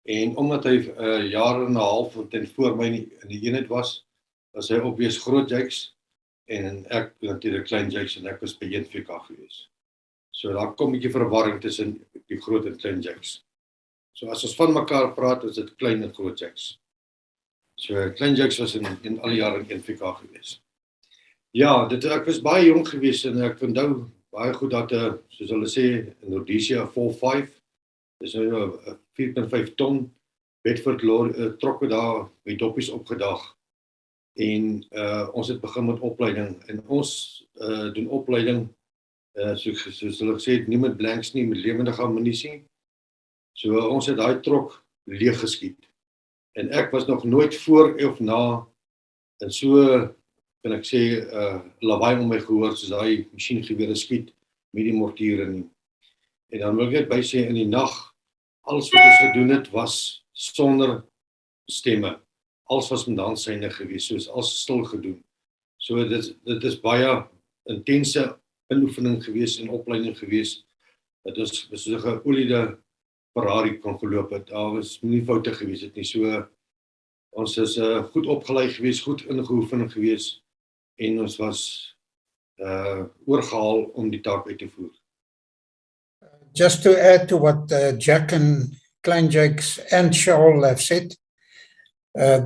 S8: En omdat hy jaar en 'n half ten voor my in die eenheid was hy obvious groot Jakes en ek natuurlik klein Jakes en ek was by 1 VK gewees. So daar kom 'n bietjie verwarring tussen die groot en klein Jakes. So as ons van mekaar praat, is dit klein en groot Jakes. So klein Jakes was in al die jare in 1 VK gewees. Ja, ek was baie jong gewees en ek onthou baie goed dat soos hulle sê in Rhodesia 4-5, dis nou 4.5 ton Bedford trokke daar by doppies opgedag. En ons het begin met opleiding en ons doen opleiding soos hulle gesê het, nie met blanks nie, met lewendige ammunisie. So ons het daai trok leeg geskiet. En ek was nog nooit voor of na en so kan ek sê lawaai om my gehoor soos daai masjiengewere skiet met die mortiere nie. En dan wil ek net by sê in die nag, alles wat ons gedoen het was sonder stemme. Alles was met handsyne gewees, soos alles stil gedoen. So dit is baie intense inoefening gewees en opleiding gewees. Dit is soos 'n geoliede Ferrari kon geloop het. Daar was nie foute gewees het nie. So ons is goed opgelei gewees, goed ingeoefen gewees en ons was oorgehaal om die taak uit te voer.
S4: Just to add to what Jack and Klein Jakes and Charl have said,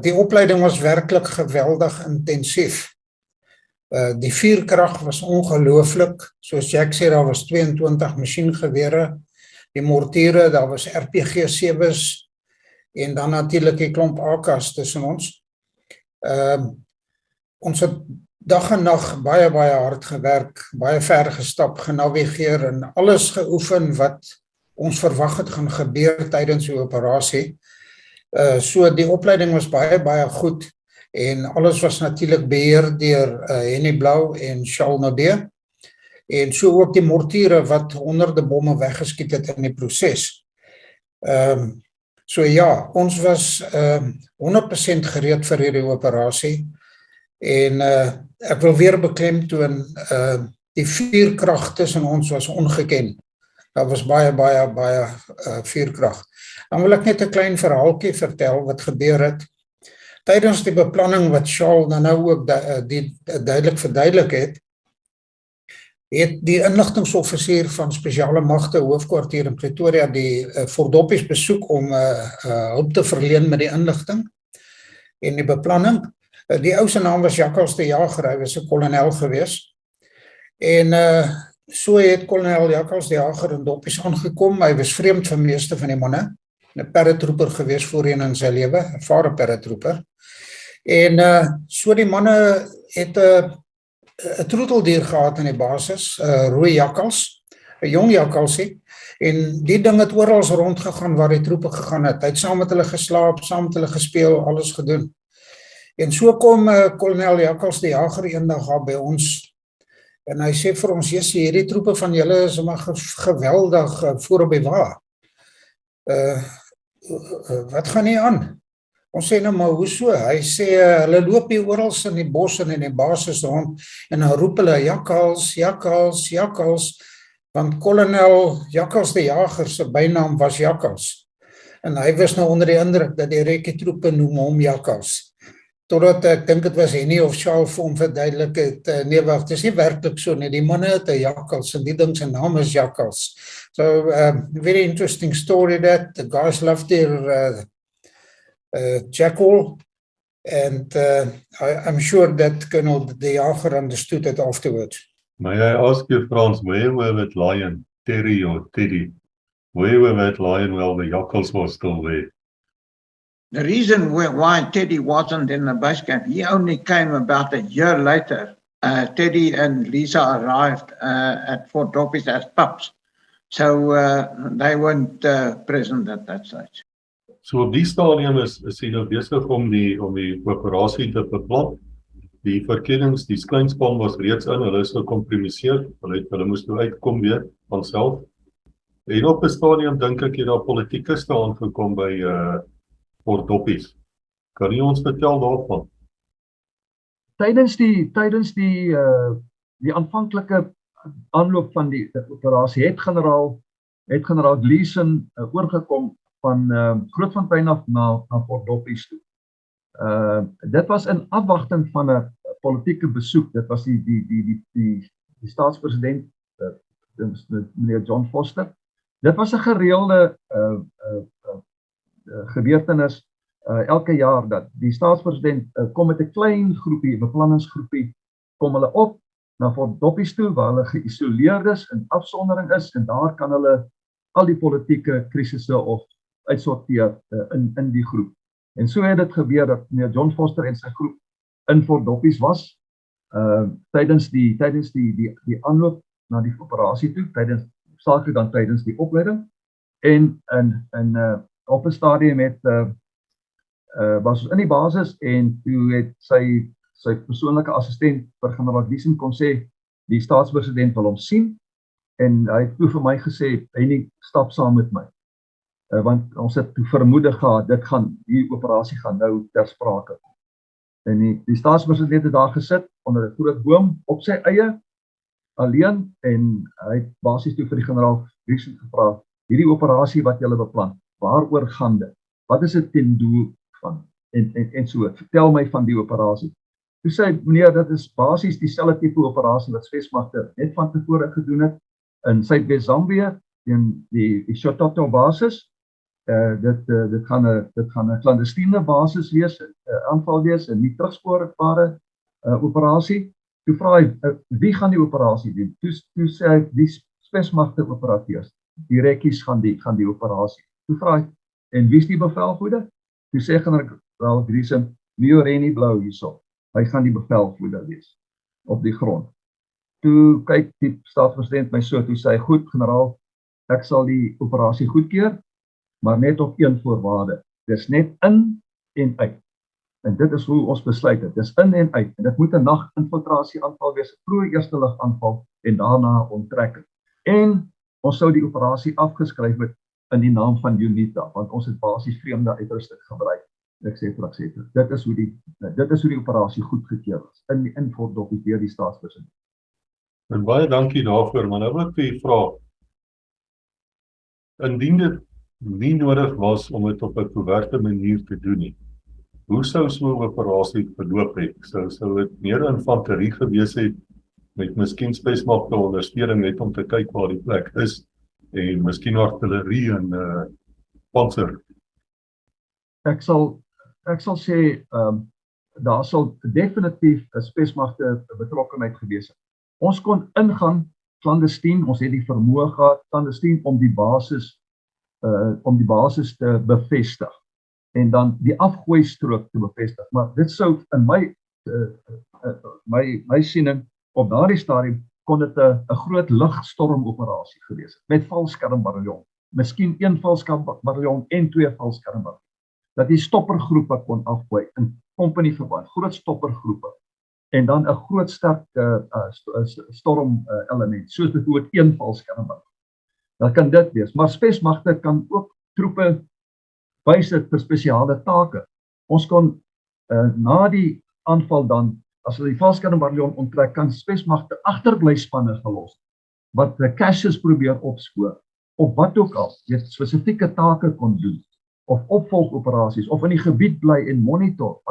S4: die opleiding was werklik geweldig intensief. Die vuurkrag was ongelooflik. Soos Jack sê, daar was 22 masjiengewere, die mortiere, daar was RPG-7's en dan natuurlik die klomp AK's tussen ons. Ons het dag en nag baie hard gewerk, baie ver gestap, genavigeer en alles geoefen wat ons verwag het gaan gebeur tydens die operasie. So die opleiding was baie goed en alles was natuurlik beheer deur Hennie Blaauw en Charl Naude. En so ook die mortiere wat honderde bomme weggeskiet het in die proses. So ja, ons was 100% gereed vir hierdie operasie. En ek wil weer beklemtoon, die vuurkrag tussen ons was ongeken. Daar was baie vuurkrag. Dan wil ek net 'n klein verhaaltjie vertel wat gebeur het. Tydens die beplanning wat Charl nou ook duidelik verduidelik het die inligtingsoffisier van spesiale magte hoofkwartier in Pretoria die Fort Doppies besoek om hulp te verleen met die inligting en die beplanning. Die ou se naam was Jakkals de Jager, hy was 'n kolonel gewees. En so het kolonel Jakkals de Jager in Doppies aangekom. Hy was vreemd van meeste van die manne. 'n paratrooper gewees voorheen in sy lewe, 'n ervare paratrooper. En so die manne het 'n troeteldier gehad in die basis, 'n rooi jakkals, 'n jong jakkalsie. En die ding het oral rondgegaan waar die troepe gegaan het. Hy het saam met hulle geslaap, saam met hulle gespeel, alles gedoen. En so kom kolonel Jakkals de Jager eendag daar by ons. En hy sê vir ons, "Jessie, hierdie troepe van julle is maar geweldig voor op die wa. Wat gaan nie aan?" Ons sê nou, "Maar hoe so?" Hy sê, "Hulle loop hier oral in die bos en in die basis rond en dan roep hulle jakkals, jakkals, jakkals, want kolonel Jakkals de Jager se bynaam was Jakkals. En hy was nou onder die indruk dat die rekketroepe noem hom Jakkals. Totdat ek dink dit was Hennie of Charl vir hom verduidelik het, nee wag, dit is nie werklik so nie, die manne het 'n jakkals en die ding se naam is Jakkals. So, very interesting story that the guys loved their jackal, and I'm sure that Colonel de Jager understood it afterwards.
S2: May I ask you, Frans, where were that lion, Terry or Teddy? Where were that lion while the jackals was still there?
S3: The reason why Teddy wasn't in the base camp, he only came about a year later. Teddy and Lisa arrived at Fort Doppies as pups. So they weren't present at that stage.
S2: So op die stadium is hy nou besig om die operasie te beplan. Die verkennings, die kleinspan was reeds in, hulle is gekompromiseer, hulle moes nou uitkom weer van self. En op 'n stadium dink ek het daar politieke staan gekom by Fort Doppies. Kan jy ons vertel daarvan?
S5: Tydens die aanvanklike aanloop van die operasie het generaal Gleason oorgekom van Grootfontein af na Fort Doppies toe. Dit was in afwagting van 'n politieke besoek. Dit was die staatspresident, meneer John Foster. Dit was 'n gereelde gebeurtenis elke jaar dat die staatspresident kom met 'n klein groepie, beplanningsgroepie, kom hulle op na Fort Doppies toe waar hulle geïsoleerd is en afsondering is en daar kan hulle al die politieke krisisse of uitsorteer in die groep. En so het dit gebeur dat meneer John Foster en sy groep in Fort Doppies was tydens die aanloop na die operasie toe, saaklik dan tydens die opleiding en op 'n stadium was ons in die basis en toe het sy persoonlike assistent vir generaal Gleason kon sê die staatspresident wil hom sien en hy het toe vir my gesê Hennie, stap saam met my. Want ons het vermoede gehad, die operasie gaan nou ter sprake. En die staatspresident het daar gesit onder 'n groot boom op sy eie, alleen, en hy het basies toe vir die generaal Gleason gevra, hierdie operasie wat julle beplan, waaroor gaan dit? Wat is dit ten doel van? En so, vertel my van die operasie. Toe sê hy, meneer, dit is basies dieselfde tipe operasie wat Swesmagte net van tevore gedoen het in Suidwes Zambië teen die Sototo basis. Dit gaan 'n clandestiene basis wees, aanval wees, 'n nie terugspoorbare operasie. Toe vra hy, wie gaan die operasie doen? Toe sê hy, die spesmagte operateurs, die rekkies gaan die operasie. Toe vra hy, en wie is die bevelvoerder? Toe sê generaal Griesem, Hennie Blaauw hierso. Hy gaan die bevelvoerder wees op die grond. Toe kyk die staatspresident my so, toe sê hy, goed generaal, ek sal die operasie goedkeur, maar net op een voorwaarde. Dis net in en uit. En dit is hoe ons besluit het. Dis in en uit. En dit moet 'n nag-infiltrasie aanval wees, 'n vroeë eerste lig aanval en daarna onttrekking. En ons sou die operasie afgeskryf het in die naam van UNITA, want ons het basies vreemde uitrusting gebruik, etc. Dit is hoe die operasie goedgekeur is in Fort Doppie deur die staatspresident.
S2: En baie dankie daarvoor, maar nou wil ek vir u vra, indien dit nie nodig was om dit op 'n koeverte manier te doen nie, hoe sou so 'n operasie verloop het? Sou dit meer infanterie gewees het met miskien spesmagte ondersteuning net om te kyk waar die plek is en miskien artillerie en panser?
S5: Ek sal sê daar sal definitief 'n spesmagte betrokkenheid gewees het. Ons kon ingaan clandestien, ons het die vermoë gehad clandestien om die basis te bevestig en dan die afgooistrook te bevestig. Maar dit sou in my siening op daardie stadium kon dit 'n groot lugstormoperasie gewees het met valskermbataljon. Miskien 1 valskermbataljon en 2 valskermbataljon. Dat die stoppergroepe kon afgooi in kompanievarband, groot stoppergroepe. En dan 'n groot sterk storm element, soos byvoorbeeld 1 valskermbataljon. Dat kan dit wees, maar spesmagte kan ook troepe bysit vir spesiale take. Ons kon na die aanval dan, as hulle die valskermbataljon onttrek, kan spesmagte agterbly-spanne gelos wat caches probeer opspoor of wat ook al, jy spesifieke take kon doen of opvolgoperasies of in die gebied bly en monitor.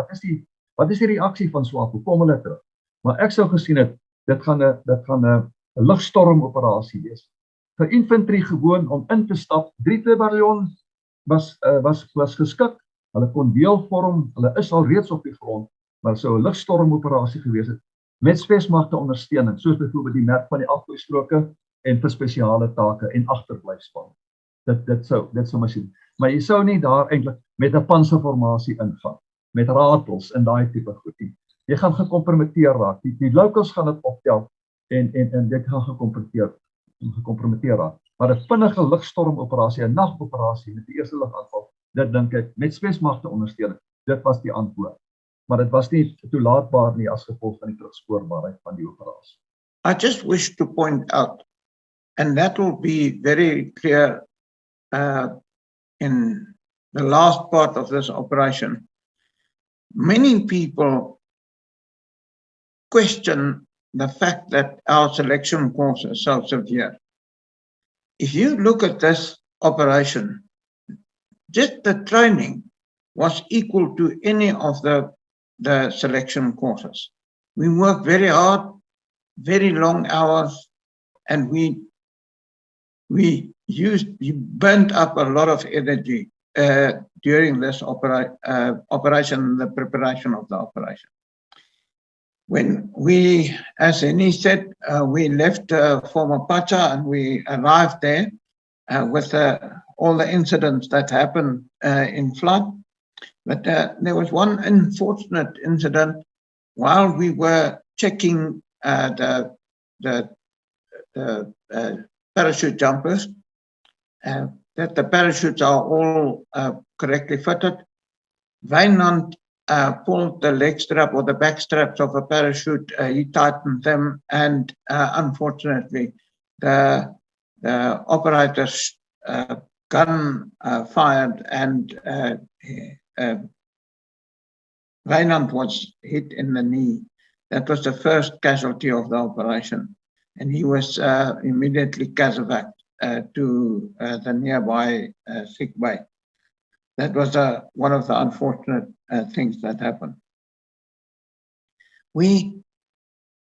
S5: Wat is die reaksie van SWAPO? Kom hulle terug. Maar ek sou gesien het, dit gaan 'n lugstormoperasie wees. Vir infantry gewoon om in te stap, 3-2 bataljon was geskik. Hulle kon deel vorm, hulle is al reeds op die grond, maar sou 'n lugstormoperasie gewees het met spesmagte ondersteuning, soos byvoorbeeld die merk van die afgooistroke en vir spesiale take en agterblyfspan. Dit sou my sien. Maar jy sou nie daar eintlik met 'n panserformasie ingaan, met ratels en daai tipe goed nie. Jy gaan gekompromiteer raak. Die locals gaan dit optel en dit gaan gekompromiteer raak. Maar 'n vinnige lugstormoperasie, 'n nagoperasie met die eerste ligaanval, dit dink ek met spesmagte ondersteuning, dit was die antwoord. Maar dit was nie toelaatbaar nie as gevolg van die terugspoorbaarheid van die operasie.
S3: I just wish to point out, and that will be very clear in the last part of this operation. Many people question the fact that our selection course is so severe. If you look at this operation, just the training was equal to any of the selection courses. We worked very hard, very long hours, and we burnt up a lot of energy during this operation, the preparation of the operation. When we, as Hennie said, we left former Pacha and we arrived there with all the incidents that happened in flood. But there was one unfortunate incident while we were checking the parachute jumpers, that the parachutes are all correctly fitted. Wynand pulled the leg strap or the back straps of a parachute, he tightened them, and unfortunately the operator's gun fired and Wynand was hit in the knee. That was the first casualty of the operation, and he was immediately casevaced to the nearby sick bay. That was one of the unfortunate things that happened.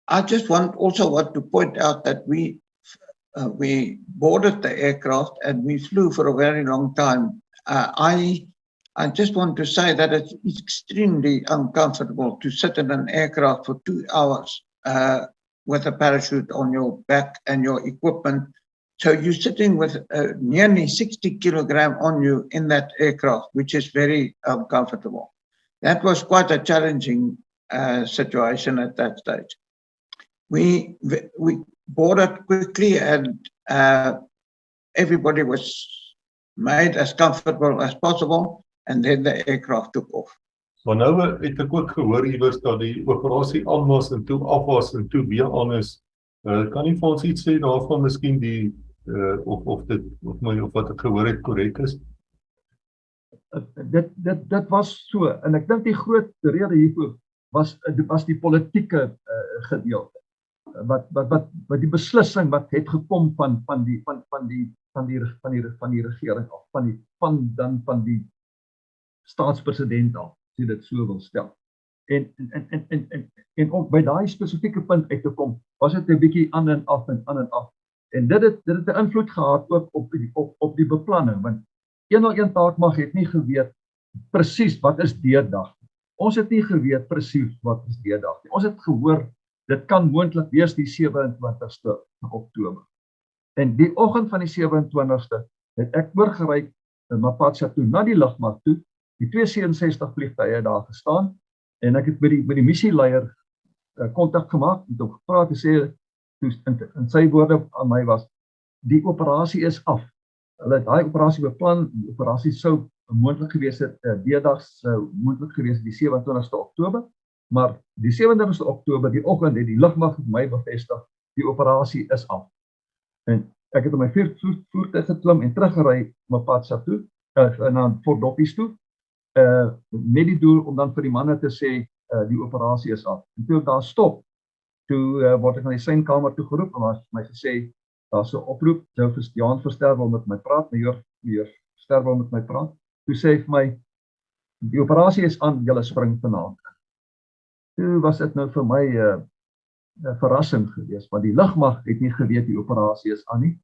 S3: I just want to point out that we boarded the aircraft and we flew for a very long time. I just want to say that it's extremely uncomfortable to sit in an aircraft for 2 hours with a parachute on your back and your equipment. So you're sitting with nearly 60 kilogram on you in that aircraft, which is very uncomfortable. That was quite a challenging situation at that stage. We boarded quickly and everybody was made as comfortable as possible, and then the aircraft took off.
S2: Maar nou het ek ook gehoor iewers dat die operasie aan was en toe af was en toe weer aan is. Kan jy vir ons iets sê daarvan, miskien die of wat ek gehoor het korrek is?
S5: Dit was so, en ek dink die groot rede hiervoor was die politieke gedeelte. Wat die beslissing wat het gekom van die regering af, van die staatspresident af, as jy dit so wil stel. En ook by daai spesifieke punt uit te kom, was dit 'n bietjie aan en af. En dit het 'n invloed gehad ook op die beplanning, want 101 taakmag het nie geweet presies wat is deurdag. Ons het nie geweet presies wat is deurdag nie. Ons het gehoor dit kan moontlik wees die 27ste Oktober. En die oggend van die 27ste het ek oorgery in Mapatsa toe na die lugmag toe, die 267 vliegtuie daar gestaan, en ek het met die missieleier kontak gemaak, met hom gepraat en sê, en sy woorde aan my was, die operasie is af. Hulle het daai operasie beplan, die operasie sou moontlik gewees het, deurdag sou moontlik gewees het die 27ste Oktober, maar die 27ste Oktober, die oggend het die lugmag vir my bevestig, die operasie is af. En ek het op my voertuig geklim en teruggery Mapatsa toe, na Fort Doppies toe, met die doel om dan vir die manne te sê, die operasie is af. En toe ek daar stop, toe word ek na die seinkamer toe geroep, en het my gesê, daar is 'n oproep, Jan Verster wil met my praat, Major Verster wil met my praat. Toe sê hy vir my, die operasie is aan, julle spring vanaand. Toe was dit nou vir my 'n verrassing geweest, want die lugmag het nie geweet die operasie is aan nie.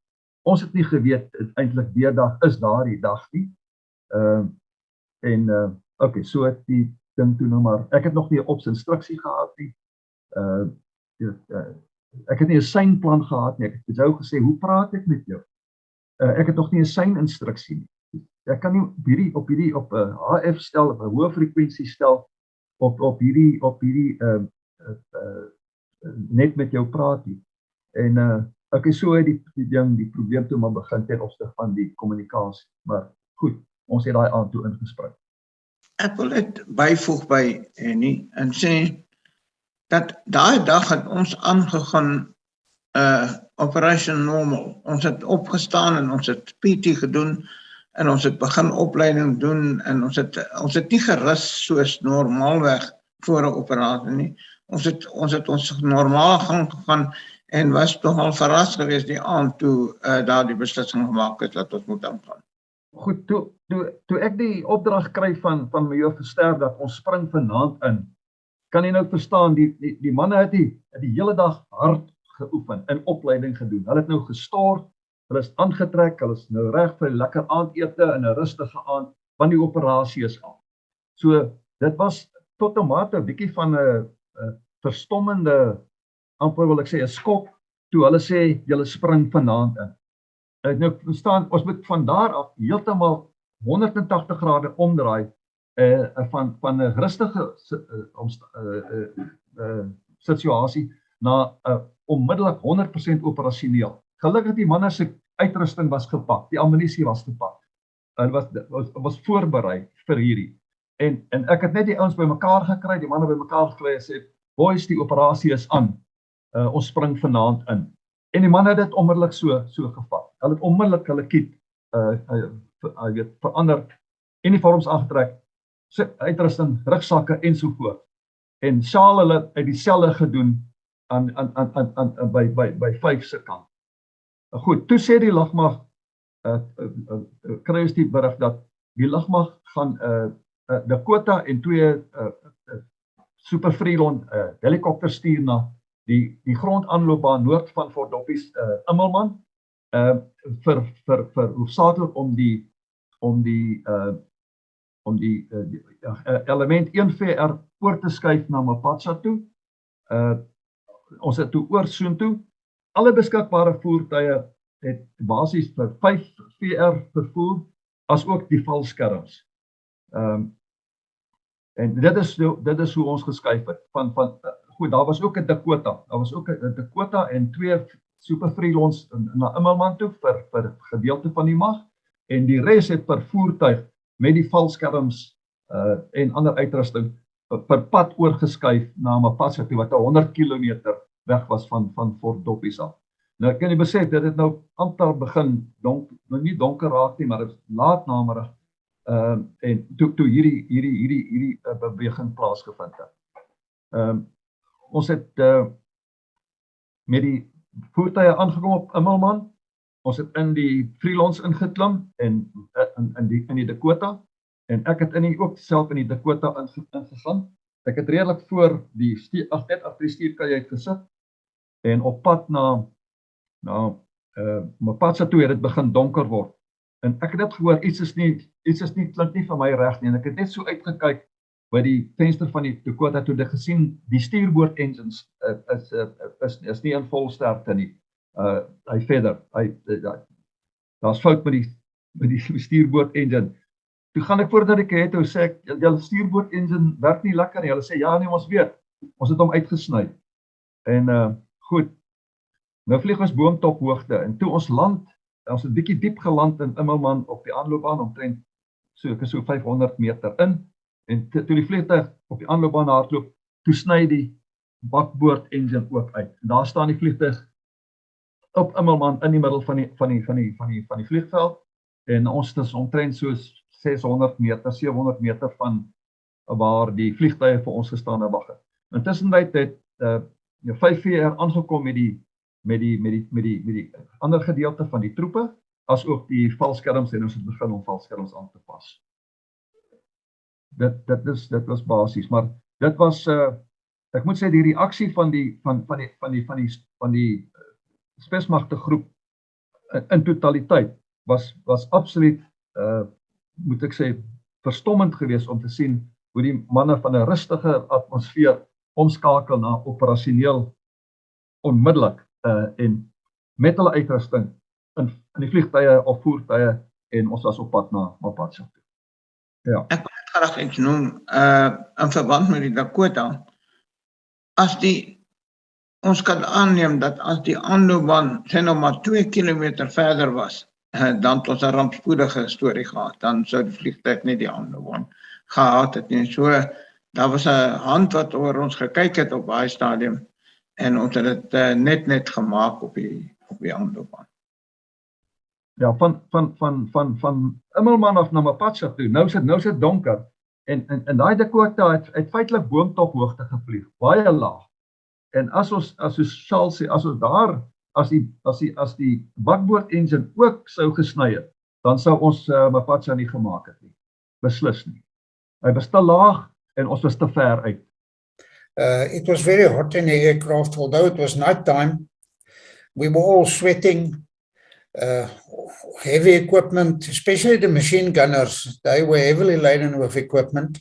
S5: Ons het nie geweet eintlik deurdag is daardie dag nie. Okay, so het die ding toe nou maar, ek het nog nie 'n opsinstruksie gehad nie. Ek het nie 'n seinplan gehad nie. Ek het jou gesê, hoe praat ek met jou? Ek het nog nie 'n seininstruksie nie. Ek kan nie op 'n HF stel, op 'n hoë frekwensie stel, op hierdie net met jou praat nie. En okay, so het die probleem toe maar begin ten opsigte van die kommunikasie. Maar goed, ons het daai aand toe ingespring.
S3: Ek wil dit byvoeg by Hennie en sê dat daai dag het ons aangegaan Operation Normal. Ons het opgestaan en ons het PT gedoen en ons het begin opleiding doen en ons het nie gerus soos normaalweg voor 'n operasie nie. Ons het ons normale gang gegaan en was toch al verras geweest die aand toe daar die beslissing gemaak is dat ons moet aangaan.
S5: Goed, toe ek die opdrag kry van Major Verster dat ons spring vanaand in, kan jy nou verstaan, die manne het die hele dag hard geoefen, in opleiding gedoen. Hulle het nou gestort, hulle is aangetrek, hulle is nou reg vir lekker aandete en 'n rustige aand, want die operasie is af. So, dit was tot 'n mate 'n bietjie van 'n verstommende, amper wil ek sê 'n skok, toe hulle sê, julle spring vanaand in. Nou verstaan, ons moet van daar af heeltemal 180 grade omdraai van 'n rustige situasie na onmiddellik 100% operasioneel. Gelukkig die manne se uitrusting was gepak, die ammunisie was gepak. Hulle was voorberei vir hierdie. En ek het net die ouens bymekaar gekry, die manne bymekaar gekry en sê, boys, die operasie is aan. Ons spring vanaand in. En die manne het dit onmiddellik so gevat. Hulle het onmiddellik hulle kit verander, uniforms aangetrek, uitrusting, rugsakke ensovoort. En Charl hulle het dieselfde gedoen by 5 se kant. Goed, toe sê die lugmag, kry ons die berig dat die lugmag gaan Dakota en 2 Super Freelon helikopters stuur na die grondaanloopbaan noord van Fort Doppies, Immelman, vir hoofsaaklik om die element 1VR oor te skuif na Mapatsa toe. Ons het toe oor soontoe. Alle beskikbare voertuie het basies vir 5 VR vervoer, as ook die valskerms. En dit is hoe ons geskuif het. Goed, daar was ook 'n Dakota en 2 super freelons na Immelman toe vir gedeelte van die mag, en die res het per voertuig met die valskerms en ander uitrusting per pad oorgeskuif na Mapatsa toe, wat 100 km weg was van Fort Doppies af. Nou kan jy besef, dit het nou amper begin nie donker raak nie, maar dit is laat namiddag, en toe hierdie beweging plaasgevind het. Ons het met die voertuie aangekom op Immelman. Ons het in die freelons ingeklim en in die Dakota, en ek het ook self in die Dakota ingegaan. Ek het redelik voor net agter die stuurkajuit gesit, en op pad na Mapatsa toe het dit begin donker word. En ek het dit gehoor, iets is nie klink nie van my reg nie, en ek het net so uitgekyk by die venster van die Dakota toe ek gesien, die stuurboord engines is nie in volsterkte nie. Hy verder, daar's fout met die stuurboord engine. Toe gaan ek voordat ek het, toe sê ek, julle stuurboord engine werk nie lekker nie. Hulle sê, ja nee, ons weet, ons het hom uitgesny. En goed, nou vlieg ons boomtop hoogte, en toe ons land, ons het bietjie diep geland in Immelman op die aanloopbaan, omtrent so 500 meter in, en toe die vliegtuig op die aanloopbaan hardloop, toe sny die bakboord engine ook uit. En daar staan die vliegtuig op Immelman in die middel van die vliegveld, en ons is omtrent so 600 meter, 700 meter van waar die vliegtuie vir ons gestaan en wag het. Intussen het 5VR aangekom met die ander gedeelte van die troepe, as ook die valskerms, en ons het begin om valskerms aan te pas. Dit was basies, maar dit was, ek moet sê, die reaksie van die spesmagte groep in totaliteit was absoluut, moet ek sê, verstommend geweest om te sien hoe die manne van 'n rustige atmosfeer omskakel na operasioneel onmiddellik, en met hulle uitrusting in die vliegtuie of voertuie, en ons was op pad na Mapatsa toe. Ja.
S3: Ek wil net graag iets noem, in verband met die Dakota. Ons kan aanneem dat as die aanloopbaan sê nou maar 2 kilometer verder was, dan het ons 'n rampspoedige storie gehad. Dan sou die vliegtuig nie die aanloopbaan gehad het nie. So, daar was 'n hand wat oor ons gekyk het op daai stadium, en ons het dit net gemaak op die aanloopbaan.
S5: Ja, van Immelman af na Mapatsa toe, nou is dit donker, en daai Dakota het feitelik boomtop hoogte gevlieg, baie laag. En as Charl sê, as die bakboord engine ook sou gesny het, dan sou ons Mapatsa nie gemaak het nie. Beslis nie. Hy was te laag, en ons was te ver uit.
S4: It was very hot in the aircraft, although it was night time. We were all sweating. Heavy equipment, especially the machine gunners, they were heavily laden with equipment.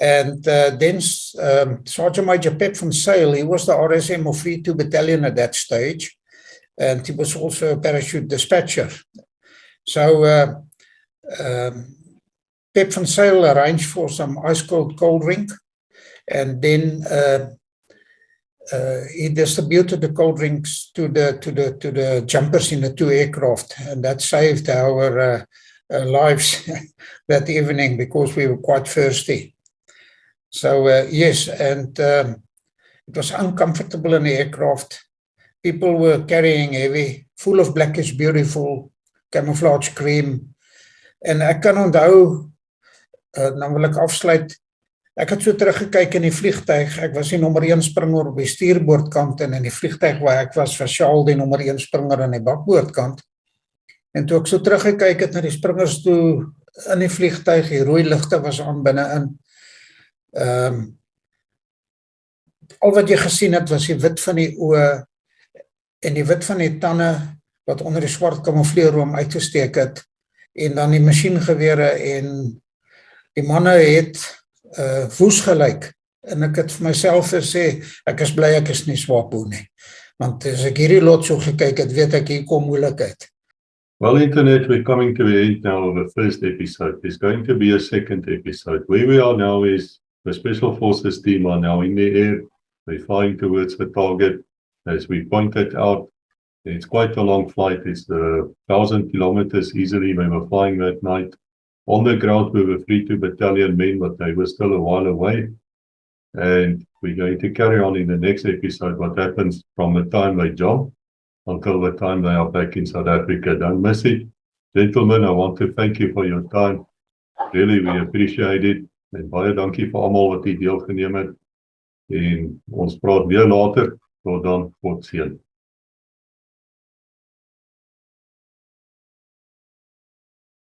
S4: And then Sergeant Major Pep van Sail, he was the RSM of 32 Battalion at that stage, and he was also a parachute dispatcher. So Pep van Sail arranged for some ice-cold cold drink, and then he distributed the cold drinks to the jumpers in the 2 aircraft, and that saved our lives that evening because we were quite thirsty. So yes, and it was uncomfortable in the aircraft. People were carrying heavy, full of Black is Beautiful, camouflage cream. En ek kan onthou, dan wil ek afsluit, ek het so teruggekyk in die vliegtuig, ek was die nommer 1 springer op die stuurboordkant, en in die vliegtuig waar ek was Charl die nommer 1 springer aan die bakboordkant. En toe ek so teruggekyk het na die springers toe in die vliegtuig, die rooi ligte was aan binne-in. Al wat jy gesien het was die wit van die oë en die wit van die tande wat onder die swart kamoufleerroom uitgesteek het, en dan die masjiengewere, en die manne het woes gelyk, en ek het vir myself gesê, ek is bly ek is nie Swapo nie, want as ek hierdie lot so gekyk het, weet ek hier kom moeilikheid.
S2: Well, Internet, we're coming to the end now of the first episode. There's going to be a second episode. Where we are now is the Special Forces team are now in the air. They're flying towards the target. As we pointed out, it's quite a long flight. It's 1,000 kilometers easily. We were flying that night. On the ground, we were 3-2 battalion men, but they were still a while away. And we're going to carry on in the next episode what happens from the time they jump until the time they are back in South Africa. Don't miss it. Gentlemen, I want to thank you for your time. Really, we appreciate it. En baie dankie vir almal wat hier deelgeneem het. En ons praat weer later. Tot dan, tot ziens.